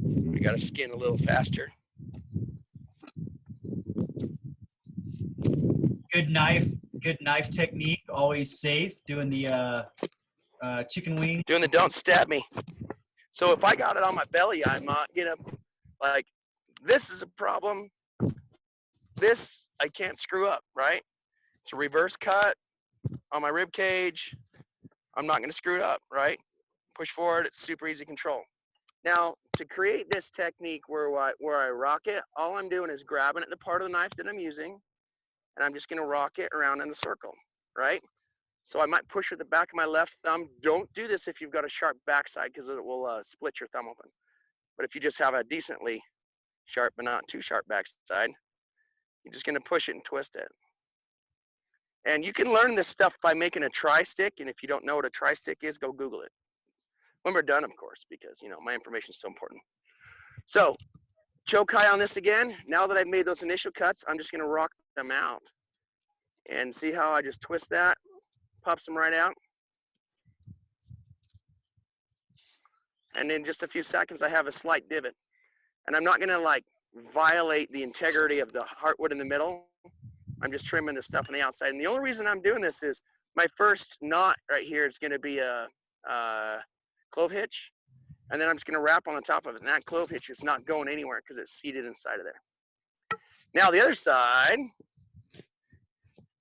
We got to skin a little faster. Good knife technique. Always safe. Doing the chicken wing. Doing the don't stab me. So if I got it on my belly, I'm not gonna, like, this is a problem. This I can't screw up, right? It's a reverse cut on my rib cage. I'm not gonna screw it up, right? Push forward, it's super easy control. Now, to create this technique where I rock it, all I'm doing is grabbing at the part of the knife that I'm using, and I'm just gonna rock it around in a circle, right? So I might push with the back of my left thumb. Don't do this if you've got a sharp backside, because it will split your thumb open. But if you just have a decently sharp but not too sharp backside, you're just gonna push it and twist it. And you can learn this stuff by making a tri-stick, and if you don't know what a tri-stick is, go Google it. When we're done, of course, because my information is so important. So, choke high on this again. Now that I've made those initial cuts, I'm just gonna rock them out. And see how I just twist that, pops them right out. And in just a few seconds, I have a slight divot. And I'm not gonna like violate the integrity of the heartwood in the middle. I'm just trimming the stuff on the outside. And the only reason I'm doing this is my first knot right here is gonna be a clove hitch. And then I'm just gonna wrap on the top of it. And that clove hitch is not going anywhere because it's seated inside of there. Now the other side,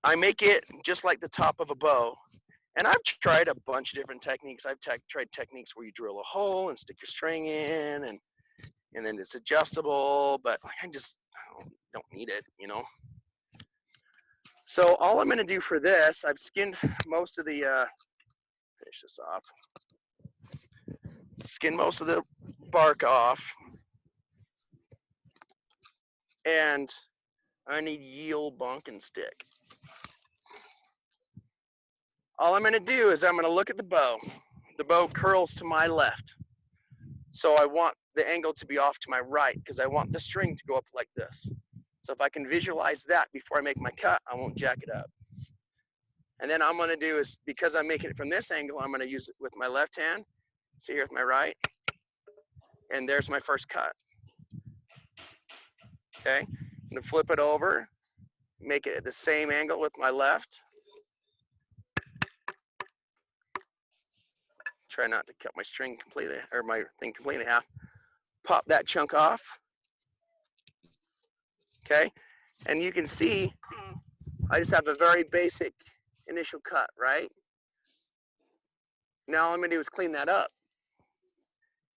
I make it just like the top of a bow. And I've tried a bunch of different techniques. I've tried techniques where you drill a hole and stick your string in, and then it's adjustable, but I don't need it, So all I'm gonna do for this, I've skinned most of the, finish this off. Skin most of the bark off. And I need yield bunking stick. All I'm gonna do is I'm gonna look at the bow. The bow curls to my left. So I want the angle to be off to my right because I want the string to go up like this. So if I can visualize that before I make my cut, I won't jack it up. And then I'm gonna do is, because I'm making it from this angle, I'm gonna use it with my left hand. So here's my right. And there's my first cut. Okay, I'm gonna flip it over, make it at the same angle with my left. Try not to cut my string completely, or my thing completely in half. Pop that chunk off. Okay, and you can see I just have a very basic initial cut, right? Now all I'm gonna do is clean that up.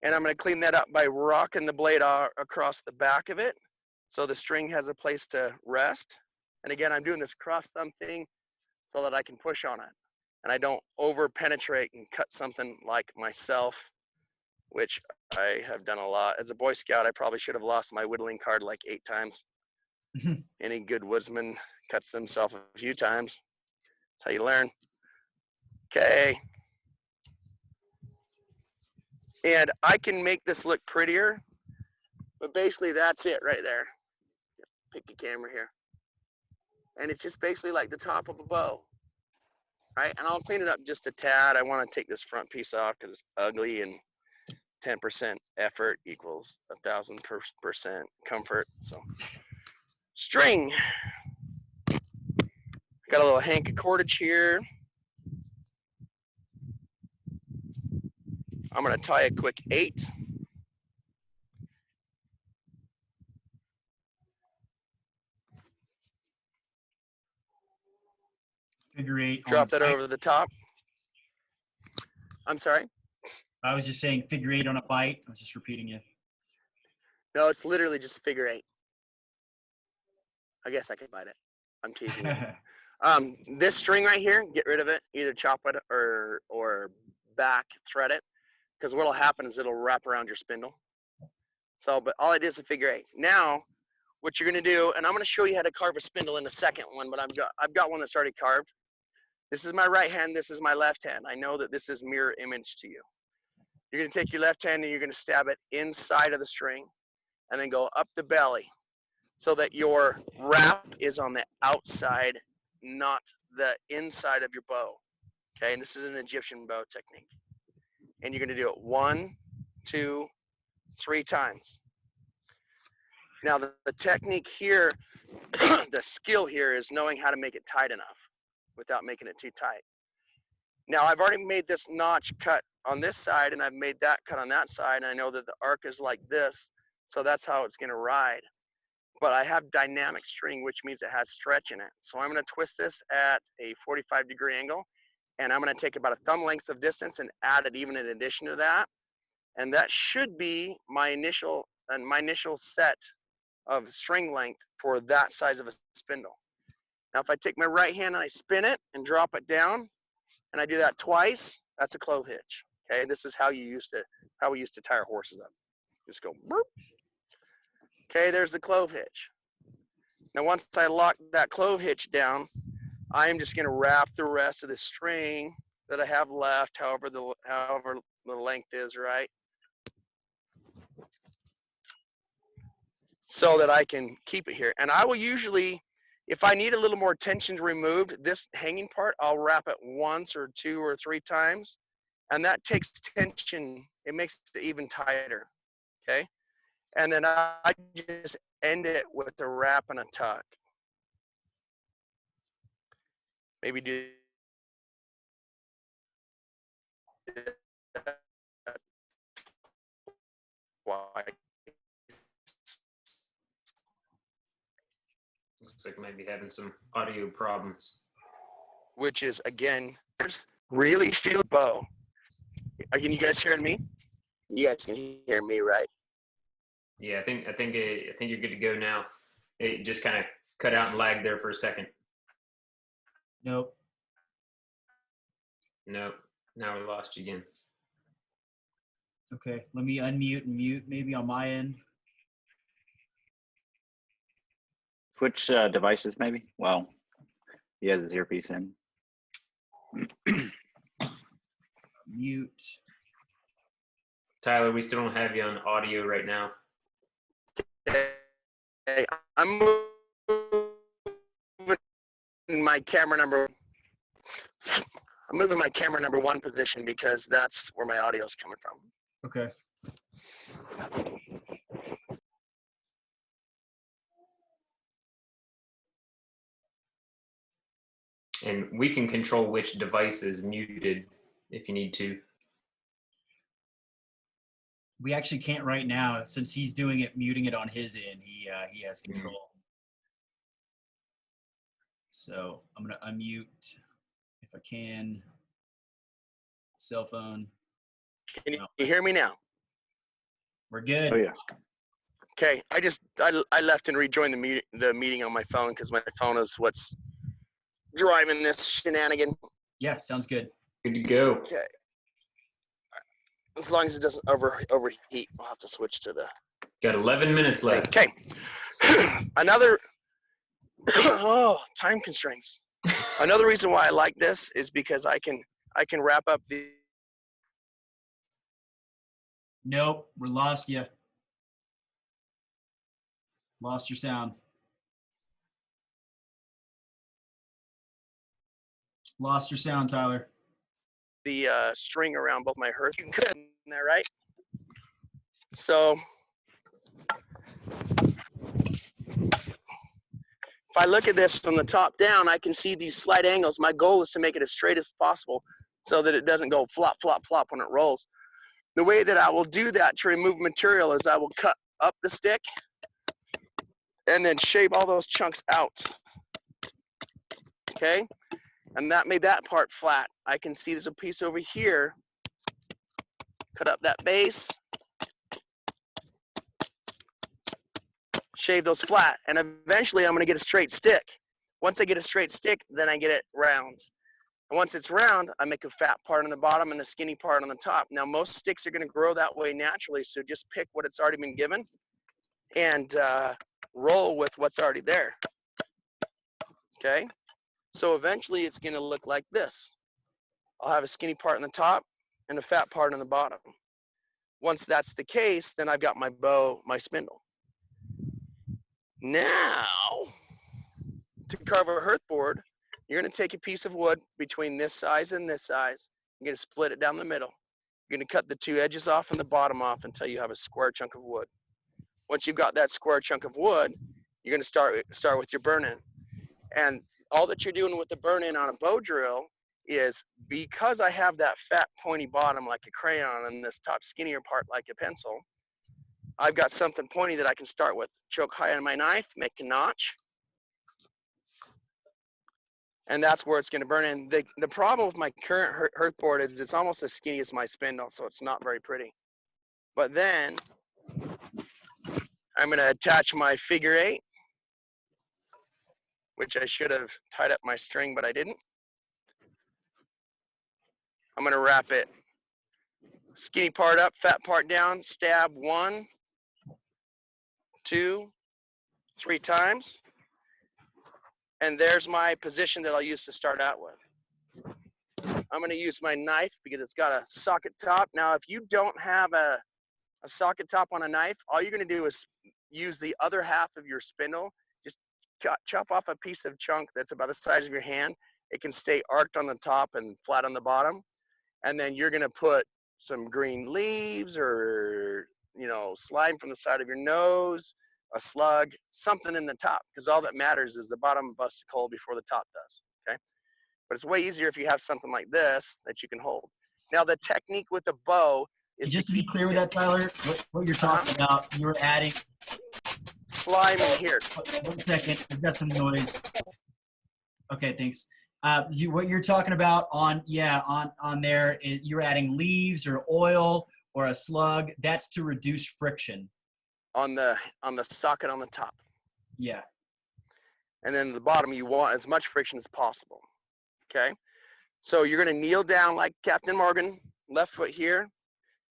And I'm gonna clean that up by rocking the blade across the back of it so the string has a place to rest. And again, I'm doing this cross thumb thing so that I can push on it. And I don't over penetrate and cut something like myself, which I have done a lot. As a Boy Scout, I probably should have lost my whittling card like 8 times. Any good woodsman cuts themselves a few times. That's how you learn. Okay. And I can make this look prettier, but basically that's it right there. Pick a camera here. And it's just basically like the top of a bow. Right, and I'll clean it up just a tad. I want to take this front piece off because it's ugly, and 10% effort equals 1,000% comfort. So, string. Got a little hank of cordage here. I'm going to tie a quick 8. Figure 8. Drop that over the top. I'm sorry? I was just saying figure 8 on a bite. I was just repeating you. No, it's literally just a figure 8. I guess I could bite it. I'm teasing you. This string right here, get rid of it. Either chop it or back thread it. Because what'll happen is it'll wrap around your spindle. So, but all I did is a figure 8. Now, what you're gonna do, and I'm gonna show you how to carve a spindle in a second one, but I've got one that's already carved. This is my right hand, this is my left hand. I know that this is mirror image to you. You're gonna take your left hand and you're gonna stab it inside of the string and then go up the belly so that your wrap is on the outside not the inside of your bow. Okay, and this is an Egyptian bow technique. And you're going to do it 1, 2, 3 times. Now, the technique here, the skill here is knowing how to make it tight enough without making it too tight. Now, I've already made this notch cut on this side, and I've made that cut on that side, and I know that the arc is like this, so that's how it's going to ride. But I have dynamic string, which means it has stretch in it. So I'm going to twist this at a 45-degree angle, and I'm going to take about a thumb length of distance and add it even in addition to that. And that should be my initial set of string length for that size of a spindle. Now, if I take my right hand and I spin it and drop it down, and I do that twice, that's a clove hitch. Okay, this is how we used to tie our horses up. Just go boop. Okay, there's the clove hitch. Now, once I lock that clove hitch down, I'm just going to wrap the rest of the string that I have left, however the length is, right? So that I can keep it here. And I will usually, if I need a little more tension removed, this hanging part, I'll wrap it once or 2 or 3 times. And that takes tension, it makes it even tighter, okay? And then I just end it with a wrap and a tuck. Maybe do Looks like maybe having some audio problems. which is, again, really feel bow. Can you guys hearing me? You guys can hear me, right? Yeah, I think you're good to go now. It just kind of cut out and lagged there for a second. Nope. Nope. Now we lost you again. Okay, let me unmute and mute maybe on my end. Switch devices, maybe. Well, he has his earpiece in. Mute. Tyler, we still don't have you on audio right now. Hey, I'm moving my camera number. I'm moving my camera number 1 position because that's where my audio is coming from. Okay. And we can control which device is muted if you need to. We actually can't right now since he's doing it, muting it on his end. He has control. So I'm gonna unmute if I can. Cell phone. Can you hear me now? We're good. Oh yeah. Okay, I left and rejoined the meeting on my phone because my phone is what's driving this shenanigan. Yeah, sounds good. Good to go. Okay. As long as it doesn't overheat, we'll have to switch to the. Got 11 minutes left. Okay. Another. Time constraints. Another reason why I like this is because I can wrap up the. Nope, we lost you. Lost your sound. Lost your sound, Tyler. The string around both my Hearth. Good in there, right? So if I look at this from the top down, I can see these slight angles. My goal is to make it as straight as possible so that it doesn't go flop, flop, flop when it rolls. The way that I will do that to remove material is I will cut up the stick and then shave all those chunks out. Okay? And that made that part flat. I can see there's a piece over here. Cut up that base. Shave those flat. And eventually I'm going to get a straight stick. Once I get a straight stick, then I get it round. And once it's round, I make a fat part on the bottom and a skinny part on the top. Now, most sticks are going to grow that way naturally, so just pick what it's already been given and roll with what's already there. Okay? So eventually it's going to look like this. I'll have a skinny part on the top and a fat part on the bottom. Once that's the case, then I've got my bow, my spindle. Now, to carve a hearth board, You're going to take a piece of wood between this size and this size. You're going to split it down the middle. You're going to cut the two edges off and the bottom off until you have a square chunk of wood. Once you've got that square chunk of wood, you're going to start with your burn-in. And all that you're doing with the burn-in on a bow drill is, because I have that fat pointy bottom like a crayon and this top skinnier part like a pencil, I've got something pointy that I can start with. Choke high on my knife, make a notch, and that's where it's going to burn in. The problem with my current Hearth board is it's almost as skinny as my spindle, so it's not very pretty. But then I'm going to attach my figure 8, which I should have tied up my string, but I didn't. I'm going to wrap it skinny part up, fat part down, stab 1, 2, 3 times. And there's my position that I'll use to start out with. I'm going to use my knife because it's got a socket top. Now, if you don't have a socket top on a knife, all you're going to do is use the other half of your spindle. Just chop off a piece of chunk that's about the size of your hand. It can stay arced on the top and flat on the bottom. And then you're going to put some green leaves or, you know, slime from the side of your nose, a slug, something in the top, because all that matters is the bottom busts a hole before the top does, okay? But it's way easier if you have something like this that you can hold. Now, the technique with the bow is just to be clear with that, Tyler, what you're talking about, you're adding slime in here. 1 second, I've got some noise. Okay, thanks. What you're talking about on there, you're adding leaves or oil or a slug. That's to reduce friction. On the socket on the top. Yeah. And then the bottom, you want as much friction as possible. Okay. So you're going to kneel down like Captain Morgan, left foot here.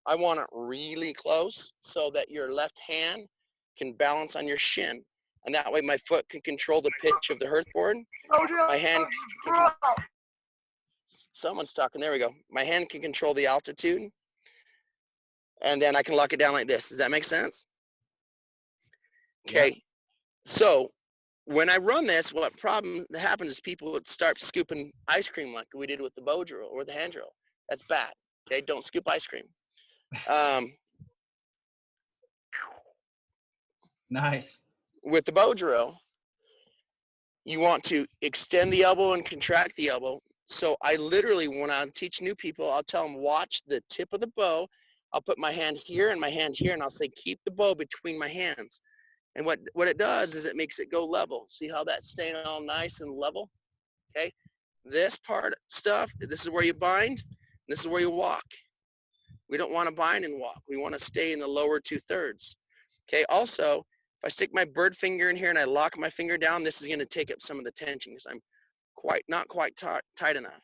I want it really close so that your left hand can balance on your shin. And that way my foot can control the pitch of the Hearth board. My hand someone's talking, there we go. My hand can control the altitude. And then I can lock it down like this. Does that make sense? Okay, yep. So when I run this, what problem that happens is people would start scooping ice cream like we did with the bow drill or the hand drill. That's bad. Okay, don't scoop ice cream. Nice. With the bow drill, you want to extend the elbow and contract the elbow. So I literally, when I teach new people, I'll tell them watch the tip of the bow. I'll put my hand here and my hand here, and I'll say keep the bow between my hands. And what it does is it makes it go level. See how that's staying all nice and level? Okay. This part stuff, this is where you bind. This is where you walk. We don't want to bind and walk. We want to stay in the lower 2/3. Okay. Also, if I stick my bird finger in here and I lock my finger down, this is going to take up some of the tension because I'm not quite tight enough.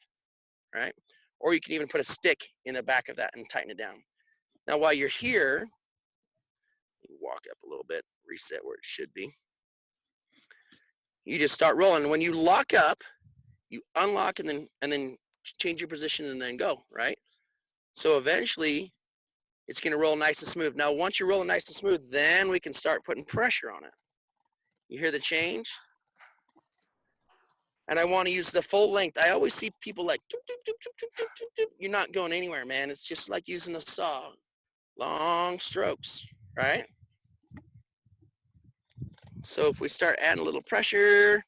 Right. Or you can even put a stick in the back of that and tighten it down. Now, while you're here, walk up a little bit, reset where it should be. You just start rolling. When you lock up, you unlock and then change your position and then go, right? So eventually it's going to roll nice and smooth. Now, once you're rolling nice and smooth, then we can start putting pressure on it. You hear the change? And I want to use the full length. I always see people like, doop, doop, doop, doop, doop, doop, doop. You're not going anywhere, man. It's just like using a saw. Long strokes, right? So if we start adding a little pressure,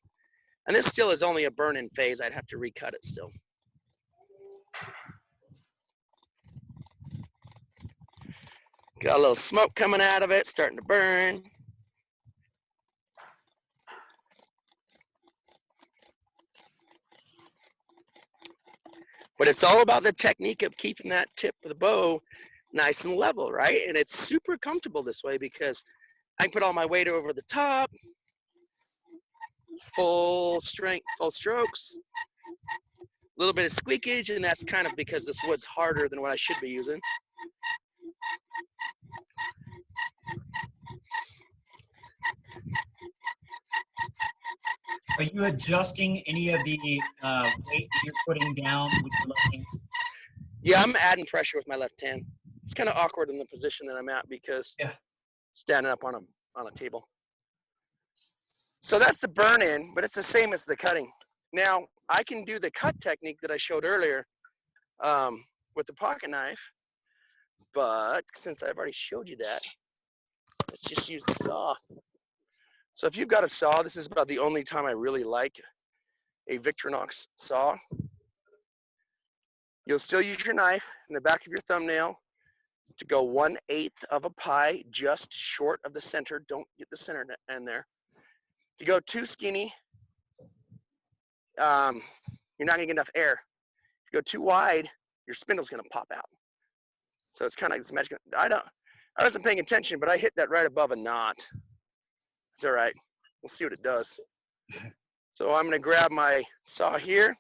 and this still is only a burn-in phase, I'd have to recut it still. Got a little smoke coming out of it, starting to burn. But it's all about the technique of keeping that tip of the bow nice and level, right? And it's super comfortable this way because I can put all my weight over the top, full strength, full strokes, a little bit of squeakage, and that's kind of because this wood's harder than what I should be using. Are you adjusting any of the weight that you're putting down with your left hand? Yeah, I'm adding pressure with my left hand. It's kind of awkward in the position that I'm at because standing up on a table. So that's the burn-in, but it's the same as the cutting. Now, I can do the cut technique that I showed earlier with the pocket knife, but since I've already showed you that, let's just use the saw. So if you've got a saw, this is about the only time I really like a Victorinox saw. You'll still use your knife in the back of your thumbnail to go 1/8 of a pie, just short of the center. Don't get the center end there. If you go too skinny, you're not gonna get enough air. If you go too wide, your spindle's gonna pop out. So it's kind of like this magic. I wasn't paying attention, but I hit that right above a knot. It's all right. We'll see what it does. So I'm gonna grab my saw here.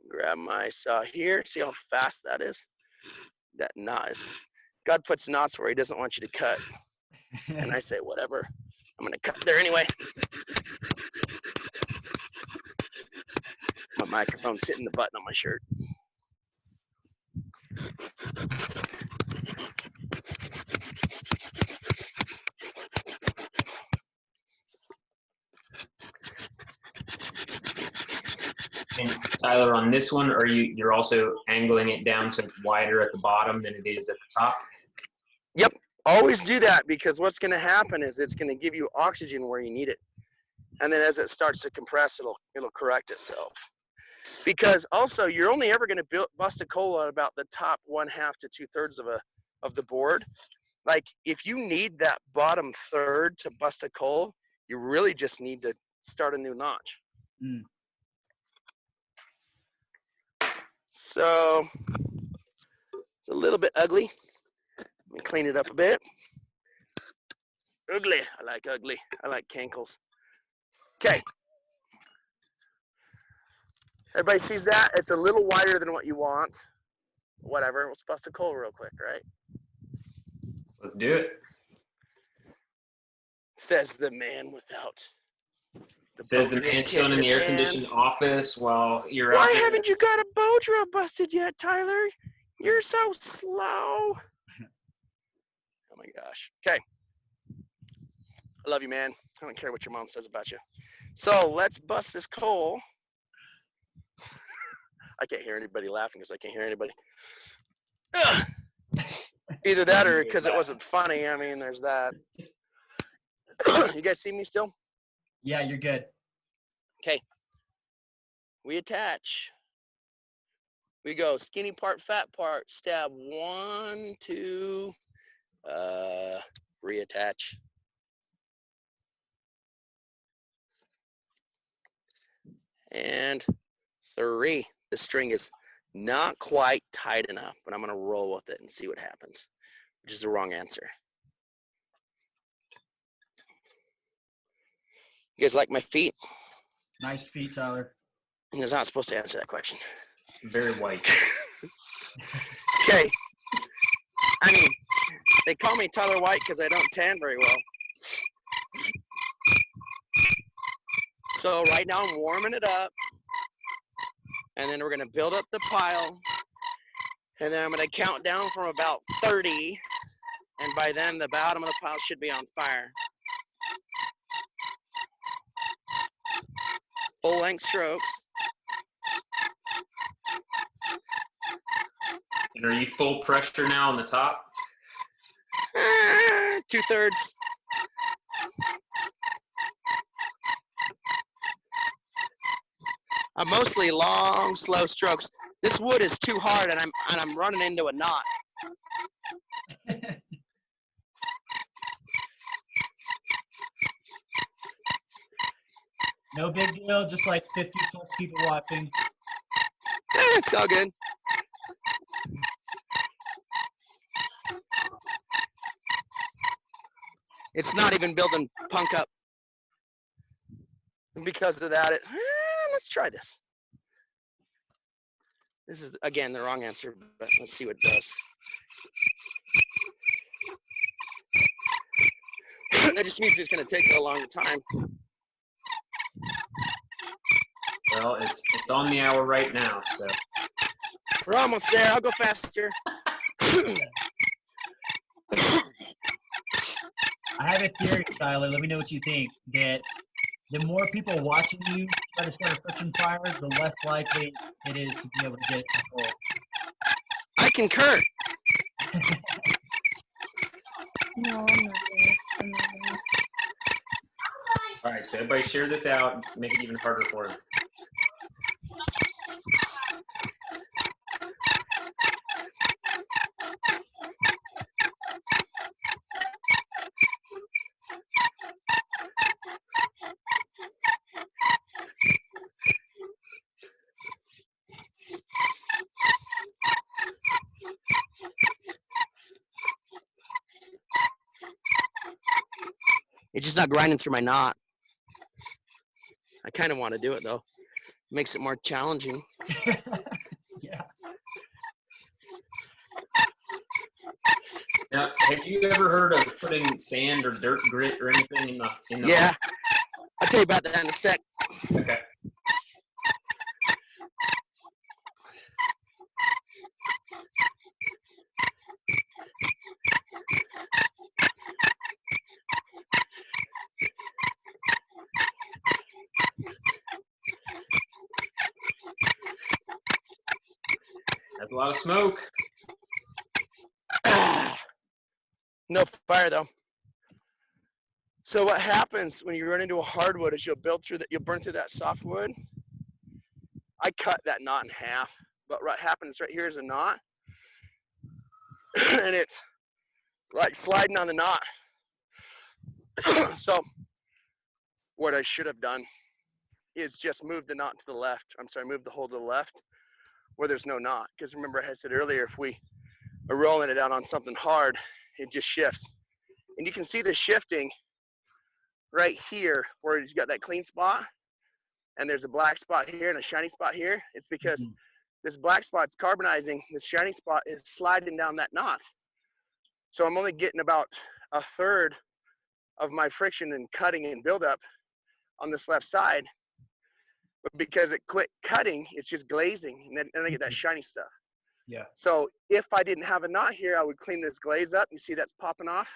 Grab my saw here. See how fast that is? That knot is. God puts knots where he doesn't want you to cut. And I say, whatever. I'm gonna cut there anyway. My microphone's hitting the button on my shirt. And Tyler, on this one, you're also angling it down so it's wider at the bottom than it is at the top? Yep, always do that, because what's going to happen is it's going to give you oxygen where you need it, and then as it starts to compress, it'll correct itself. Because also, you're only ever going to bust a coal at about the top 1/2 to 2/3 of the board. Like, if you need that bottom third to bust a coal, you really just need to start a new notch. Mm. So it's a little bit ugly. Let me clean it up a bit. Ugly. I like ugly. I like cankles. Okay. Everybody sees that? It's a little wider than what you want. Whatever. We'll bust a coal real quick, right? Let's do it. Says the man without. Says the man chilling in the air-conditioned office while you're Why out there. haven't you got a bow drill busted yet, Tyler? You're so slow. Oh my gosh. Okay. I love you, man. I don't care what your mom says about you. So let's bust this coal. I can't hear anybody laughing because I can't hear anybody. Ugh. Either that or because it wasn't funny. I mean, there's that. You guys see me still? Yeah, you're good. Okay. We attach. We go skinny part, fat part, stab 1, 2, reattach. And 3. The string is not quite tight enough, but I'm gonna roll with it and see what happens, which is the wrong answer. You guys like my feet? Nice feet, Tyler. I was not supposed to answer that question. Very white. Okay. I mean, they call me Tyler White because I don't tan very well. So right now I'm warming it up. And then we're going to build up the pile. And then I'm going to count down from about 30. And by then, the bottom of the pile should be on fire. Full length strokes. And are you full pressure now on the top? 2/3. I'm mostly long, slow strokes. This wood is too hard, and I'm running into a knot. No big deal, just like 50 plus people watching. It's all good. It's not even building punk up. And because of that, let's try this. This is, again, the wrong answer, but let's see what it does. That just means it's going to take a long time. Well, it's on the hour right now, so. We're almost there. I'll go faster. I have a theory, Tyler. Let me know what you think. That the more people watching you try to start a friction fire, the less likely it is to be able to get control. I concur. No, I'm not there. I'm not there. All right, so everybody share this out, make it even harder for him. It's just not grinding through my knot. I kind of want to do it though. Makes it more challenging. Yeah. Now, have you ever heard of putting sand or dirt grit or anything in the Yeah. I'll tell you about that in a sec. Okay. That's a lot of smoke. No fire though. So what happens when you run into a hardwood is you'll burn through that softwood. I cut that knot in half, but what happens right here is a knot, and it's like sliding on the knot. So what I should have done is just move the knot to the left. Move the hole to the left where there's no knot. Because remember I said earlier, if we are rolling it out on something hard, it just shifts. And you can see the shifting right here where you've got that clean spot and there's a black spot here and a shiny spot here. It's because this black spot's carbonizing, this shiny spot is sliding down that knot. So I'm only getting about a third of my friction and cutting and buildup on this left side. But because it quit cutting, it's just glazing, and then I get that shiny stuff. Yeah. So if I didn't have a knot here, I would clean this glaze up. You see that's popping off,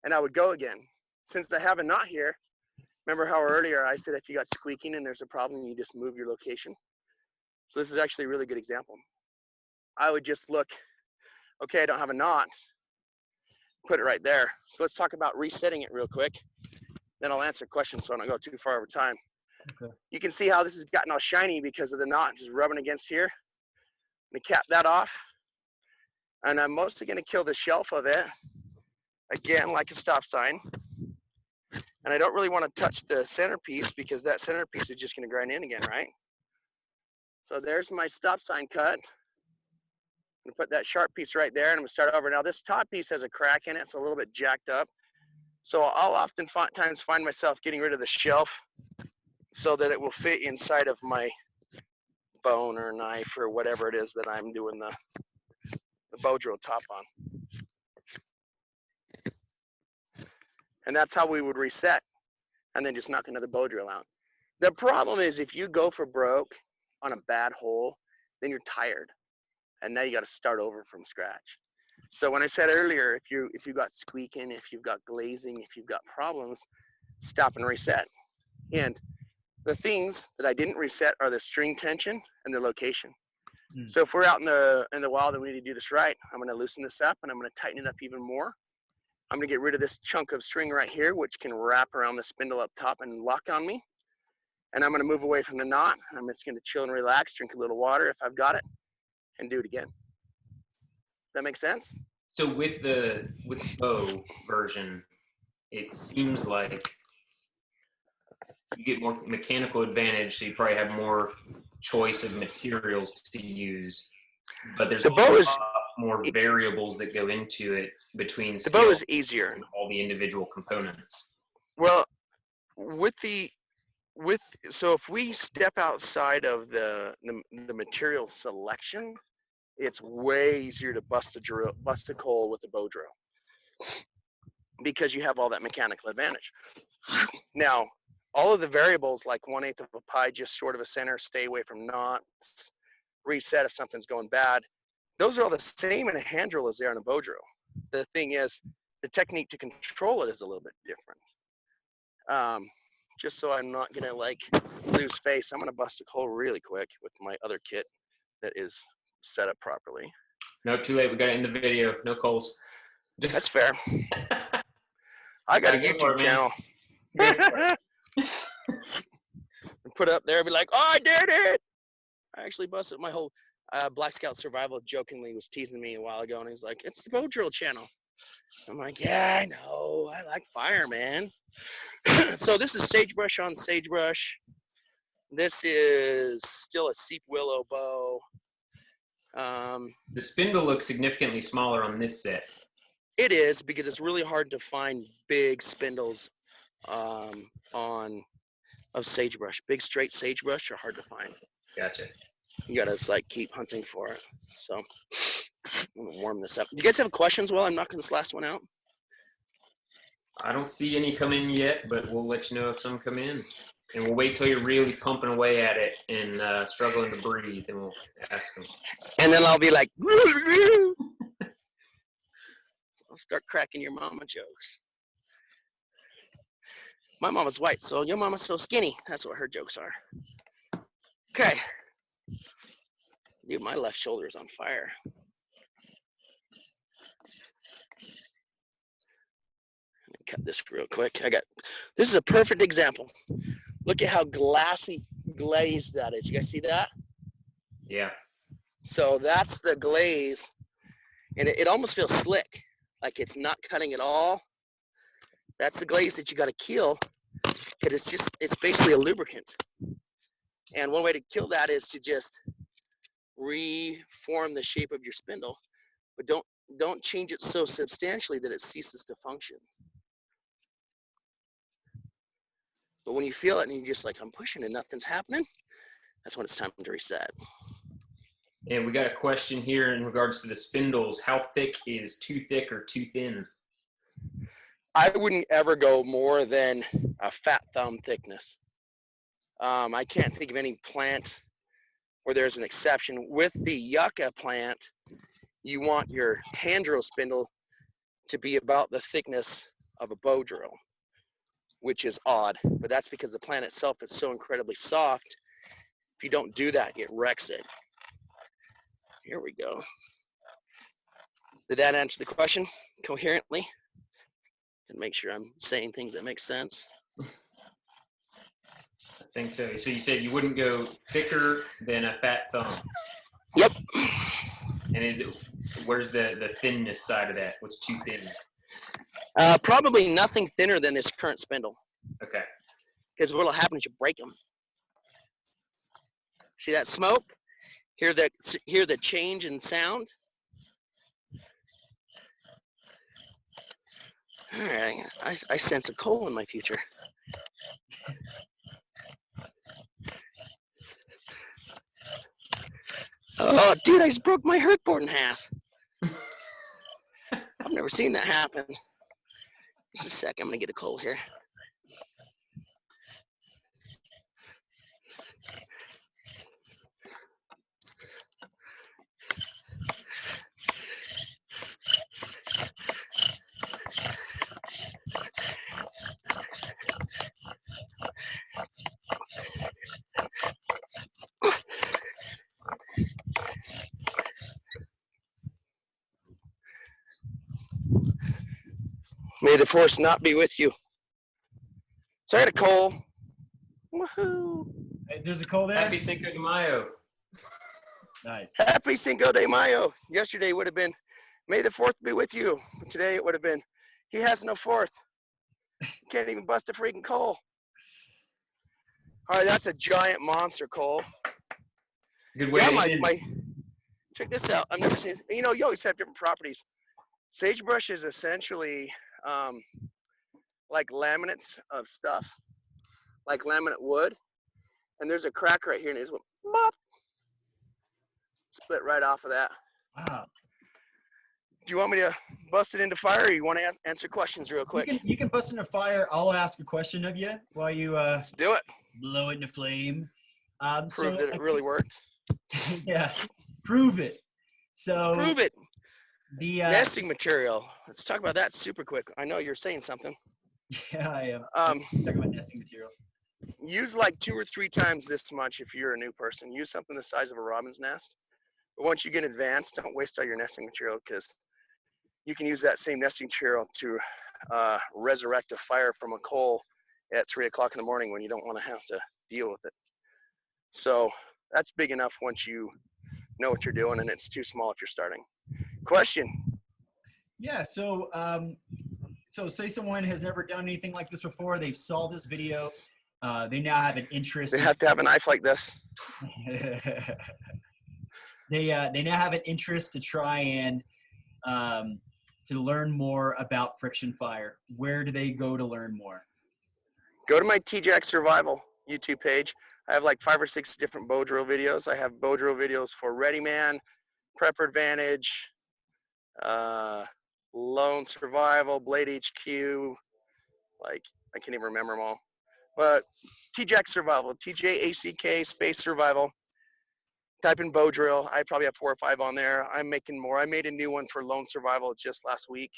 and I would go again. Since I have a knot here, remember how earlier I said if you got squeaking and there's a problem, you just move your location. So this is actually a really good example. I would just look, okay, I don't have a knot, put it right there. So let's talk about resetting it real quick. Then I'll answer questions so I don't go too far over time. Okay. You can see how this has gotten all shiny because of the knot just rubbing against here. I'm gonna cap that off. And I'm mostly gonna kill the shelf of it, again, like a stop sign. And I don't really wanna touch the centerpiece because that centerpiece is just gonna grind in again, right? So there's my stop sign cut. I'm gonna put that sharp piece right there and I'm gonna start over. Now this top piece has a crack in it, it's a little bit jacked up. So I'll oftentimes find myself getting rid of the shelf so that it will fit inside of my bone or knife or whatever it is that I'm doing the bow drill top on. And that's how we would reset and then just knock another bow drill out. The problem is if you go for broke on a bad hole, then you're tired. And now you got to start over from scratch. So when I said earlier, if you got squeaking, if you've got glazing, if you've got problems, stop and reset. And the things that I didn't reset are the string tension and the location. So if we're out in the wild and we need to do this right, I'm going to loosen this up and I'm going to tighten it up even more. I'm going to get rid of this chunk of string right here, which can wrap around the spindle up top and lock on me. And I'm going to move away from the knot. I'm just going to chill and relax, drink a little water if I've got it, and do it again. That make sense? So with the bow version, it seems like you get more mechanical advantage, so you probably have more choice of materials to use. But there's a lot more variables that go into it between the bow is easier and all the individual components. Well, so if we step outside of the material selection, it's way easier to bust a hole with the bow drill because you have all that mechanical advantage. Now, all of the variables like 1/8 of a pie, just short of a center, stay away from knots, reset if something's going bad. Those are all the same in a hand drill as they are in a bow drill. The thing is, the technique to control it is a little bit different. just so I'm not gonna like lose face. I'm gonna bust a coal really quick with my other kit that is set up properly. No, too late. We got to end the video. No calls. That's fair. I got a Yeah, go for YouTube it, man. channel. Go for it. Put it up there and be like, oh, I did it. I actually busted my whole Black Scout Survival jokingly was teasing me a while ago, and he's like, it's the bow drill channel. I'm like, yeah, I know. I like fire, man. So this is sagebrush on sagebrush. This is still a seep willow bow. The spindle looks significantly smaller on this set. It is, because it's really hard to find big spindles of sagebrush. Big straight sagebrush are hard to find. Gotcha. You gotta like keep hunting for it. So I'm gonna warm this up. Do you guys have questions while I'm knocking this last one out? I don't see any come in yet, but we'll let you know if some come in. And we'll wait till you're really pumping away at it and struggling to breathe, and we'll ask them. And then I'll be like, I'll start cracking your mama jokes. My mama's white, so your mama's so skinny. That's what her jokes are. Okay. Dude, my left shoulder is on fire. Let me cut this real quick. This is a perfect example. Look at how glassy glazed that is. You guys see that? Yeah. So that's the glaze, and it almost feels slick, like it's not cutting at all. That's the glaze that you got to kill, because it's basically a lubricant. And one way to kill that is to just reform the shape of your spindle, but don't change it so substantially that it ceases to function. But when you feel it and you're just like, I'm pushing and nothing's happening, that's when it's time to reset. And we got a question here in regards to the spindles. How thick is too thick or too thin? I wouldn't ever go more than a fat thumb thickness. I can't think of any plant where there's an exception. With the yucca plant, you want your hand drill spindle to be about the thickness of a bow drill, which is odd, but that's because the plant itself is so incredibly soft. If you don't do that, it wrecks it. Here we go. Did that answer the question coherently? And make sure I'm saying things that make sense. I think so. So you said you wouldn't go thicker than a fat thumb. Yep. And where's the thinness side of that? What's too thin? Probably nothing thinner than this current spindle. Okay. Because what'll happen is you break them. See that smoke? Hear the change in sound? All right, I sense a coal in my future. Oh, dude, I just broke my Hearth board in half. I've never seen that happen. Just a sec, I'm gonna get a coal here. May the force not be with you. So I got a coal. Woohoo! Hey, there's a cold there. Happy Cinco de Mayo. Nice. Happy Cinco de Mayo. Yesterday would have been, may the 4th be with you. But today it would have been, he has no 4th. Can't even bust a freaking coal. All right, that's a giant monster coal. Good way to end. Check this out. I've never seen, you know, you always have different properties. Sagebrush is essentially like laminates of stuff, like laminate wood. And there's a crack right here, and it's bop, split right off of that. Wow. Do you want me to bust it into fire, or you want to answer questions real quick? You can bust into fire. I'll ask a question of you while you Let's do it. blow it into flame. Prove that it really worked. Yeah, prove it. So Prove it. The Nesting material. Let's talk about that super quick. I know you're saying something. Yeah, I am. Um, Talking about nesting material. use like 2 or 3 times this much if you're a new person. Use something the size of a robin's nest. But once you get advanced, don't waste all your nesting material, because you can use that same nesting material to resurrect a fire from a coal at 3 o'clock in the morning when you don't want to have to deal with it. So that's big enough once you know what you're doing, and it's too small if you're starting. Question? Yeah. So, so say someone has never done anything like this before. They saw this video. They now have an interest. They have to have a knife like this. They now have an interest to try and to learn more about friction fire. Where do they go to learn more? Go to my TJAC Survival YouTube page. I have like 5 or 6 different bow drill videos. I have bow drill videos for Ready Man, Prepper Advantage, Lone Survival, Blade HQ. Like, I can't even remember them all. But TJAC Survival, TJACK space survival. Type in bow drill. I probably have 4 or 5 on there. I'm making more. I made a new one for Lone Survival just last week.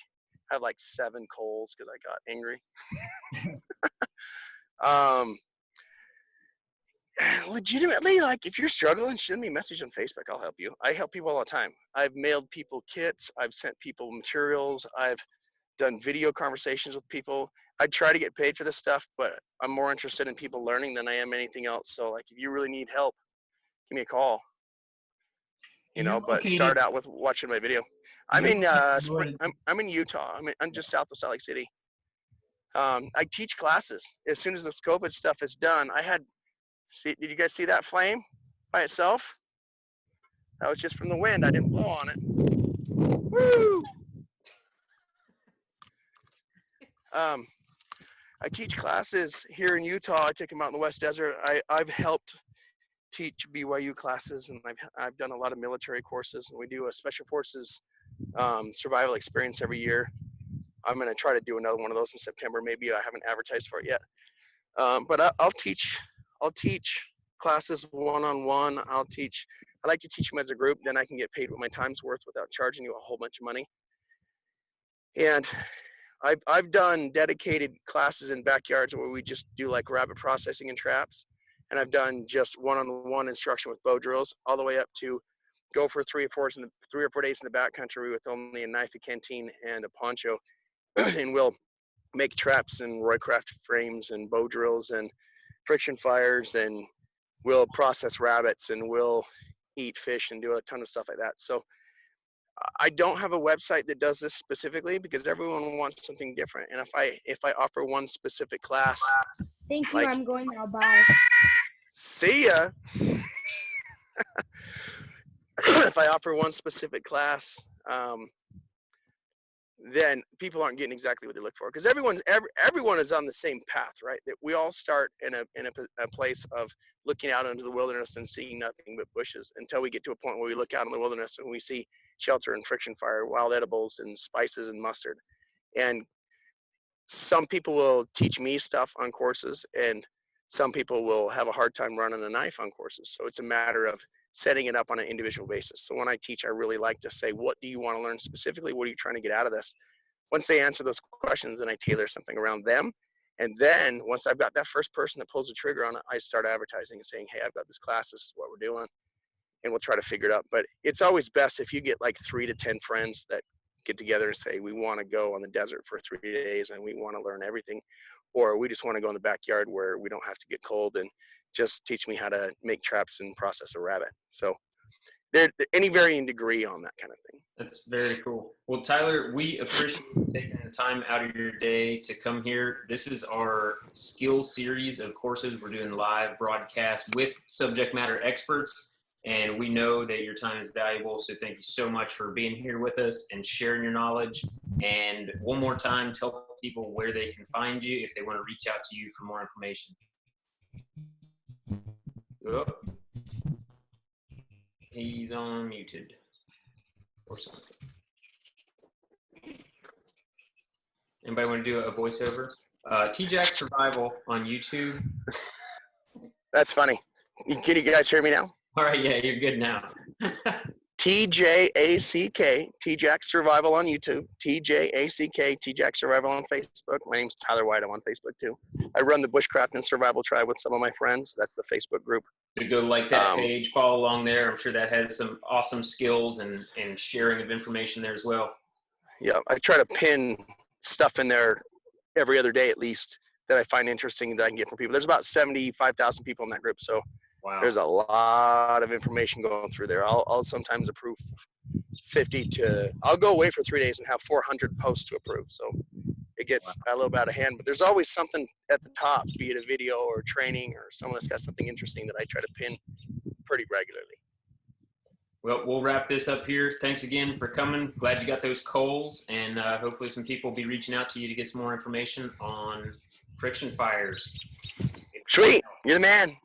I had like 7 coals because I got angry. Legitimately, like, if you're struggling, send me a message on Facebook. I'll help you. I help people all the time. I've mailed people kits. I've sent people materials. I've done video conversations with people. I try to get paid for this stuff, but I'm more interested in people learning than I am anything else. So, like, if you really need help, give me a call. You know, but start out with watching my video. I'm in I'm in Utah. I'm just south of Salt Lake City. I teach classes. As soon as the COVID stuff is done, did you guys see that flame by itself? That was just from the wind. I didn't blow on it. Woo! I teach classes here in Utah. I take them out in the West Desert. I've helped teach BYU classes, and I've done a lot of military courses, and we do a Special Forces survival experience every year. I'm going to try to do another one of those in September. Maybe I haven't advertised for it yet. But I'll teach classes one-on-one. I like to teach them as a group. Then I can get paid what my time's worth without charging you a whole bunch of money. And I've done dedicated classes in backyards where we just do like rabbit processing and traps. And I've done just one-on-one instruction with bow drills, all the way up to go for 3 or 4 days in the backcountry with only a knife, a canteen, and a poncho. And we'll make traps and Roycraft frames and bow drills and friction fires, and we'll process rabbits, and we'll eat fish and do a ton of stuff like that. So I don't have a website that does this specifically because everyone wants something different. And if I offer one specific class, Thank you. like, I'm going now. Bye. See ya. If I offer one specific class, then people aren't getting exactly what they look for, because everyone is on the same path, right? That we all start in a place of looking out into the wilderness and seeing nothing but bushes until we get to a point where we look out in the wilderness and we see shelter and friction fire, wild edibles and spices and mustard. And some people will teach me stuff on courses, and some people will have a hard time running a knife on courses. So it's a matter of setting it up on an individual basis. So when I teach, I really like to say, what do you want to learn specifically? What are you trying to get out of this? Once they answer those questions, then I tailor something around them. And then once I've got that first person that pulls the trigger on it, I start advertising and saying, hey, I've got this class, this is what we're doing. And we'll try to figure it out. But it's always best if you get like 3 to 10 friends that get together and say, we want to go on the desert for 3 days and we want to learn everything. Or we just want to go in the backyard where we don't have to get cold, and just teach me how to make traps and process a rabbit. So there's any varying degree on that kind of thing. That's very cool. Well, Tyler, we appreciate you taking the time out of your day to come here. This is our skill series of courses. We're doing live broadcast with subject matter experts, and we know that your time is valuable. So thank you so much for being here with us and sharing your knowledge. And one more time, tell people where they can find you if they want to reach out to you for more information. Oh. He's unmuted or something. Anybody want to do a voiceover? TJAC Survival on YouTube. That's funny. Can you guys hear me now? All right, yeah, you're good now. TJACK, TJack Survival on YouTube, TJACK, TJack Survival on Facebook. My name's Tyler White. I'm on Facebook too. I run the Bushcraft and Survival Tribe with some of my friends. That's the Facebook group. To go like that page, follow along there. I'm sure that has some awesome skills and sharing of information there as well. Yeah, I try to pin stuff in there every other day at least that I find interesting that I can get from people. There's about 75,000 people in that group, so Wow. there's a lot of information going through there. I'll sometimes approve 50 to, I'll go away for 3 days and have 400 posts to approve. So it gets a little bit out of hand, but there's always something at the top, be it a video or training or someone that's got something interesting that I try to pin pretty regularly. Well, we'll wrap this up here. Thanks again for coming. Glad you got those coals, and hopefully some people will be reaching out to you to get some more information on friction fires. Sweet. You're the man.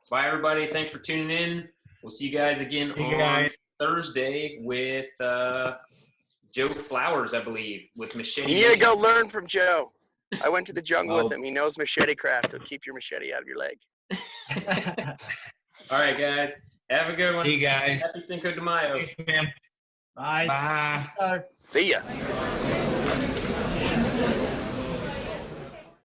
Bye, everybody. Thanks for tuning in. We'll see you guys again on Thursday with Joe Flowers, I believe, with Machete. You need to go learn from Joe. I went to the jungle with him. He knows machete craft. He'll keep your machete out of your leg. All right, guys. Have a good one. See you guys. Happy Cinco de Mayo. Thanks, man. Bye. Bye. See ya.